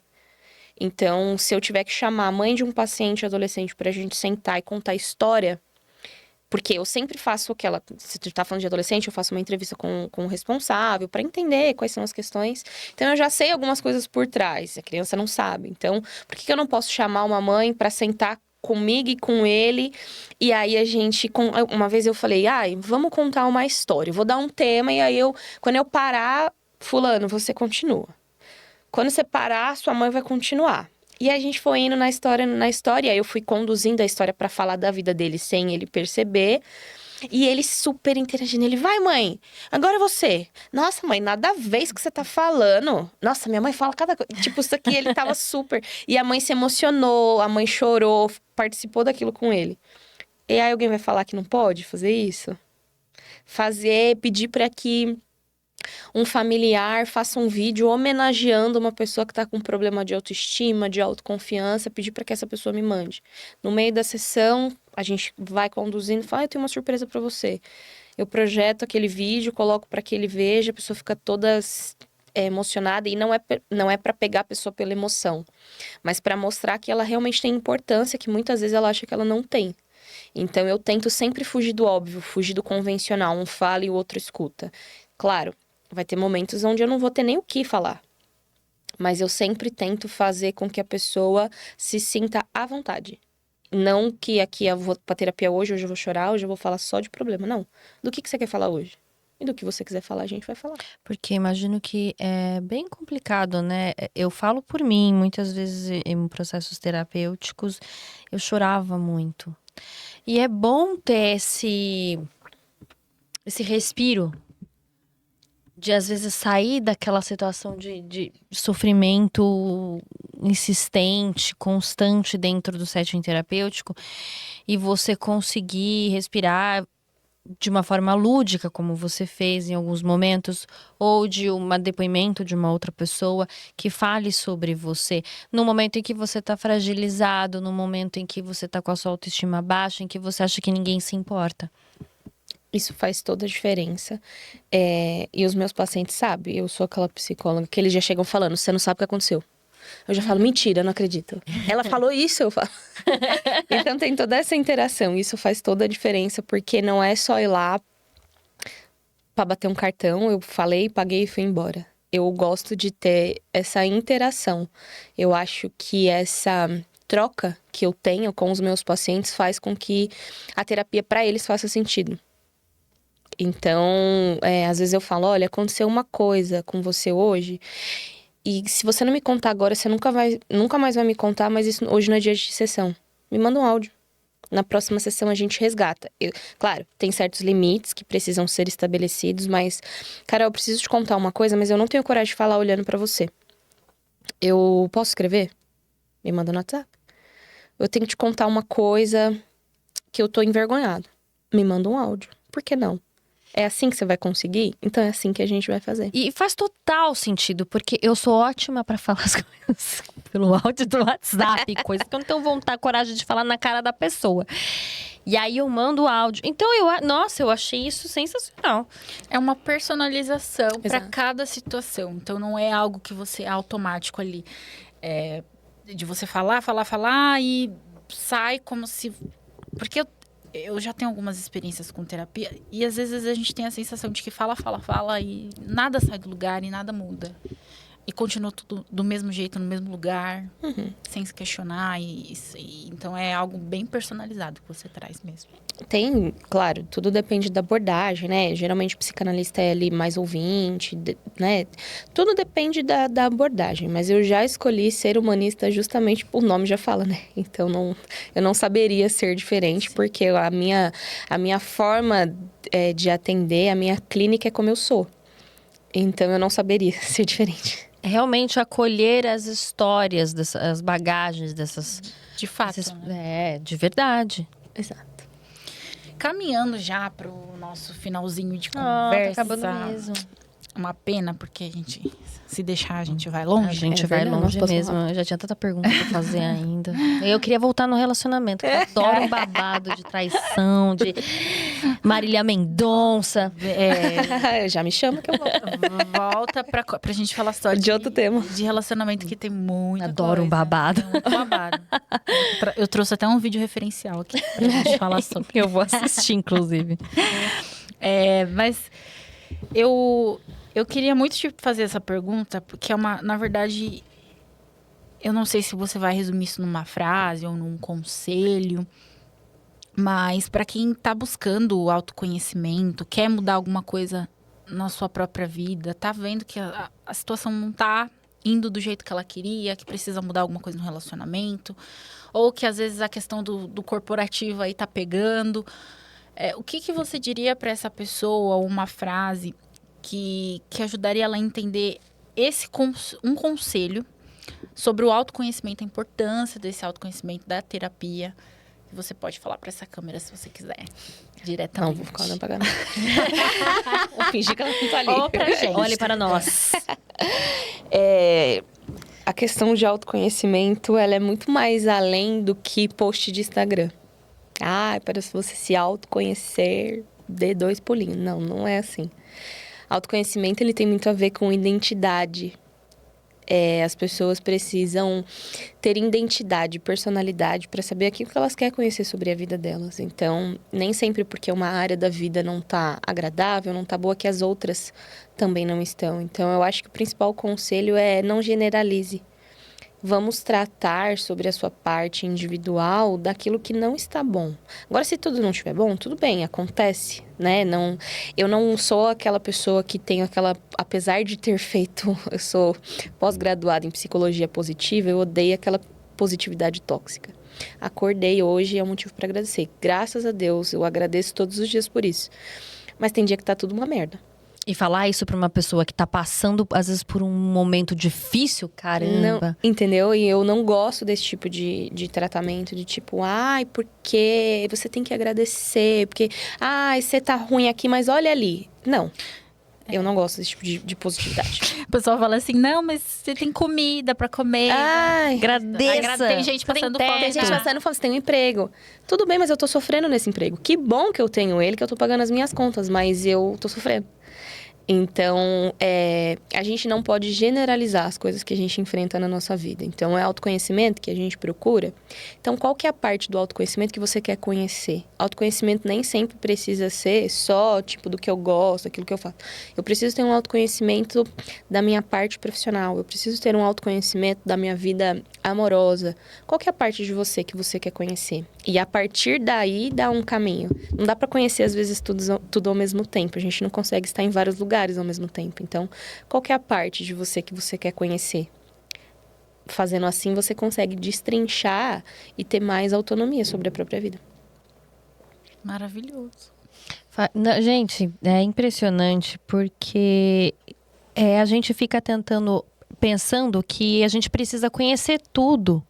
Então, se eu tiver que chamar a mãe de um paciente adolescente pra gente sentar e contar a história, porque eu sempre faço aquela. Se tu tá falando de adolescente, eu faço uma entrevista com o responsável pra entender quais são as questões. Então, eu já sei algumas coisas por trás. A criança não sabe. Então, por que eu não posso chamar uma mãe pra sentar comigo e com ele? E aí a gente. Uma vez eu falei, vamos contar uma história. Eu vou dar um tema e aí quando eu parar, fulano, você continua. Quando você parar, sua mãe vai continuar. E a gente foi indo na história, e aí eu fui conduzindo a história pra falar da vida dele sem ele perceber. E ele super interagindo. Ele, vai, mãe, agora você. Nossa, mãe, nada a ver isso que você tá falando. Nossa, minha mãe fala cada coisa. Tipo, isso aqui ele tava super. E a mãe se emocionou, a mãe chorou, participou daquilo com ele. E aí alguém vai falar que não pode fazer isso? Pedir pra que um familiar faça um vídeo homenageando uma pessoa que está com problema de autoestima, de autoconfiança, pedir para que essa pessoa me mande. No meio da sessão, a gente vai conduzindo e fala, eu tenho uma surpresa para você. Eu projeto aquele vídeo, coloco para que ele veja, a pessoa fica toda emocionada e não é para pegar a pessoa pela emoção, mas para mostrar que ela realmente tem importância, que muitas vezes ela acha que ela não tem. Então eu tento sempre fugir do óbvio, fugir do convencional, um fala e o outro escuta. Claro, vai ter momentos onde eu não vou ter nem o que falar. Mas eu sempre tento fazer com que a pessoa se sinta à vontade. Não que aqui eu vou pra terapia hoje eu vou chorar, hoje eu vou falar só de problema. Não. Do que você quer falar hoje? E do que você quiser falar, a gente vai falar. Porque imagino que é bem complicado, né? Eu falo por mim, muitas vezes em processos terapêuticos, eu chorava muito. E é bom ter esse respiro De, às vezes, sair daquela situação de sofrimento insistente, constante dentro do setting terapêutico e você conseguir respirar de uma forma lúdica, como você fez em alguns momentos, ou de um depoimento de uma outra pessoa que fale sobre você. No momento em que você está fragilizado, no momento em que você está com a sua autoestima baixa, em que você acha que ninguém se importa. Isso faz toda a diferença. E os meus pacientes sabem, eu sou aquela psicóloga que eles já chegam falando, você não sabe o que aconteceu. Eu já falo, mentira, eu não acredito. Ela falou isso, eu falo. Então tem toda essa interação, isso faz toda a diferença, porque não é só ir lá pra bater um cartão, eu falei, paguei e fui embora. Eu gosto de ter essa interação. Eu acho que essa troca que eu tenho com os meus pacientes faz com que a terapia para eles faça sentido. Então, às vezes eu falo, olha, aconteceu uma coisa com você hoje, e se você não me contar agora, você nunca mais vai me contar, mas isso hoje não é dia de sessão. Me manda um áudio. Na próxima sessão a gente resgata. Claro, tem certos limites que precisam ser estabelecidos, mas, Carol, eu preciso te contar uma coisa, mas eu não tenho coragem de falar olhando pra você. Eu posso escrever? Me manda no WhatsApp. Eu tenho que te contar uma coisa que eu tô envergonhado. Me manda um áudio. Por que não? É assim que você vai conseguir? Então é assim que a gente vai fazer. E faz total sentido, porque eu sou ótima pra falar as coisas pelo áudio do WhatsApp, coisa que eu não tenho vontade, coragem de falar na cara da pessoa. E aí eu mando o áudio. Então eu achei isso sensacional. É uma personalização para Exato. cada situação. Então não é algo que você é automático ali. De você falar e sai como se. Porque eu já tenho algumas experiências com terapia e às vezes a gente tem a sensação de que fala e nada sai do lugar e nada muda. E continua tudo do mesmo jeito, no mesmo lugar, sem se questionar. Então é algo bem personalizado que você traz mesmo. Tem, claro, tudo depende da abordagem, né? Geralmente o psicanalista é ali mais ouvinte, né? Tudo depende da abordagem, mas eu já escolhi ser humanista justamente por nome já fala, né? Então eu não saberia ser diferente, porque a minha forma de atender, a minha clínica é como eu sou. Então eu não saberia ser diferente. Realmente acolher as histórias, as bagagens dessas... De fato, né? De verdade. Exato. Caminhando já pro nosso finalzinho de Tá conversa. acabando mesmo. Uma pena, porque a gente, se deixar, a gente vai longe. A gente É vai verdade, longe nós mesmo. passamos Eu já tinha tanta pergunta pra fazer ainda. Eu queria voltar no relacionamento. Eu adoro um babado de traição, de Marília Mendonça. Já me chama que eu vou. Volta pra gente falar só De outro tema. de relacionamento que tem muita Adoro um coisa. babado. Tem muito babado. Eu trouxe até um vídeo referencial aqui pra gente falar sobre. Eu vou assistir, inclusive. Mas eu queria muito te fazer essa pergunta, porque é na verdade, eu não sei se você vai resumir isso numa frase ou num conselho, mas para quem está buscando o autoconhecimento, quer mudar alguma coisa na sua própria vida, tá vendo que a situação não tá indo do jeito que ela queria, que precisa mudar alguma coisa no relacionamento, ou que às vezes a questão do corporativo aí tá pegando. O que você diria para essa pessoa, uma frase que ajudaria ela a entender um conselho sobre o autoconhecimento, a importância desse autoconhecimento da terapia? Você pode falar para essa câmera se você quiser, diretamente. Não, vou ficar olhando pra cá. Vou fingir que ela não tá ali. Ou pra gente. Olhe para nós. A questão de autoconhecimento, ela é muito mais além do que post de Instagram. Para você se autoconhecer, dê 2 pulinhos. Não é assim. Autoconhecimento, ele tem muito a ver com identidade. As pessoas precisam ter identidade, personalidade para saber aquilo que elas querem conhecer sobre a vida delas. Então, nem sempre porque uma área da vida não tá agradável, não tá boa, que as outras também não estão. Então, eu acho que o principal conselho é não generalize. Vamos tratar sobre a sua parte individual daquilo que não está bom. Agora, se tudo não estiver bom, tudo bem, acontece, né? Eu não sou aquela pessoa que tem apesar de ter feito, eu sou pós-graduada em psicologia positiva, eu odeio aquela positividade tóxica. Acordei hoje, é um motivo para agradecer. Graças a Deus, eu agradeço todos os dias por isso. Mas tem dia que tá tudo uma merda. E falar isso pra uma pessoa que tá passando, às vezes, por um momento difícil, caramba. Não, entendeu? E eu não gosto desse tipo de tratamento, de tipo, ai, porque você tem que agradecer, porque, ai, você tá ruim aqui, mas olha ali. Não. Eu não gosto desse tipo de positividade. O pessoal fala assim, não, mas você tem comida pra comer. Ai, Agradeça. Tem gente passando fome. tem gente passando fome, você tem um emprego. Tudo bem, mas eu tô sofrendo nesse emprego. Que bom que eu tenho ele, que eu tô pagando as minhas contas, mas eu tô sofrendo. Então, a gente não pode generalizar as coisas que a gente enfrenta na nossa vida. Então, é autoconhecimento que a gente procura. Então, qual que é a parte do autoconhecimento que você quer conhecer? Autoconhecimento nem sempre precisa ser só, tipo, do que eu gosto, aquilo que eu faço. Eu preciso ter um autoconhecimento da minha parte profissional. Eu preciso ter um autoconhecimento da minha vida amorosa. Qual que é a parte de você que você quer conhecer? E a partir daí, dá um caminho. Não dá pra conhecer, às vezes, tudo ao mesmo tempo. A gente não consegue estar em vários lugares ao mesmo tempo. Então, qual que é a parte de você que você quer conhecer? Fazendo assim, você consegue destrinchar e ter mais autonomia sobre a própria vida. Maravilhoso. Gente, é impressionante porque a gente fica pensando que a gente precisa conhecer tudo.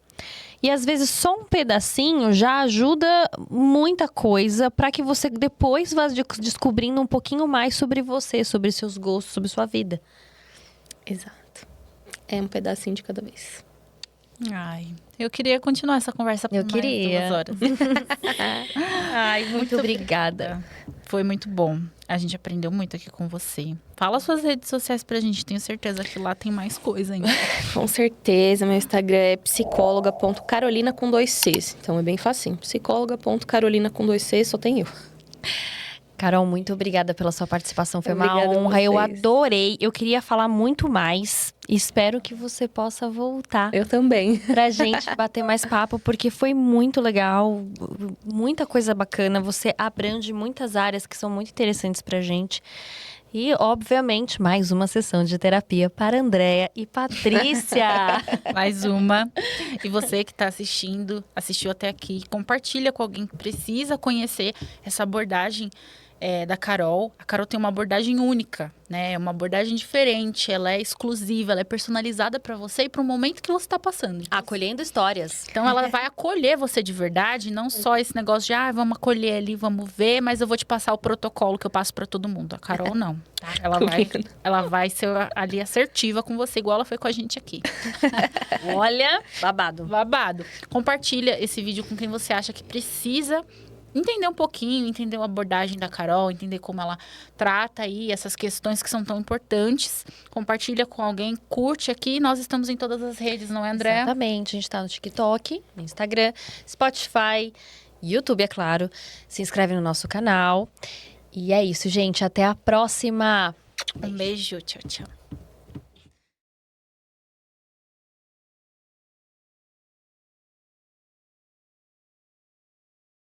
E às vezes só um pedacinho já ajuda muita coisa para que você depois vá descobrindo um pouquinho mais sobre você, sobre seus gostos, sobre sua vida. Exato. É um pedacinho de cada vez. Ai, eu queria continuar essa conversa por Eu mais queria. 2 horas. Ai, muito obrigada. Foi muito bom. A gente aprendeu muito aqui com você. Fala suas redes sociais pra gente. Tenho certeza que lá tem mais coisa ainda. Com certeza. Meu Instagram é psicóloga.carolina com 2 Cs. Então é bem facinho. Psicóloga.carolina com 2 Cs, só tem eu. Carol, muito obrigada pela sua participação. Foi uma Obrigada a honra. Eu vocês. adorei. Eu queria falar muito mais. Espero que você possa voltar Eu também. pra gente bater mais papo, porque foi muito legal. Muita coisa bacana. Você abrange muitas áreas que são muito interessantes pra gente. E, obviamente, mais uma sessão de terapia para Andréia e Patrícia. Mais uma. E você que está assistiu até aqui, compartilha com alguém que precisa conhecer essa abordagem da Carol. A Carol tem uma abordagem única, né? É uma abordagem diferente, ela é exclusiva, ela é personalizada para você e para o momento que você está passando. Acolhendo histórias. Então, ela vai acolher você de verdade, não só esse negócio de, vamos acolher ali, vamos ver, mas eu vou te passar o protocolo que eu passo para todo mundo. A Carol, não. Tá? Ela vai ser ali assertiva com você, igual ela foi com a gente aqui. Olha, babado. Babado. Compartilha esse vídeo com quem você acha que precisa entender um pouquinho, entender a abordagem da Carol, entender como ela trata aí essas questões que são tão importantes. Compartilha com alguém, curte aqui. Nós estamos em todas as redes, não é, André? Exatamente. A gente tá no TikTok, no Instagram, Spotify, YouTube, é claro. Se inscreve no nosso canal. E é isso, gente. Até a próxima. Um beijo. Tchau, tchau.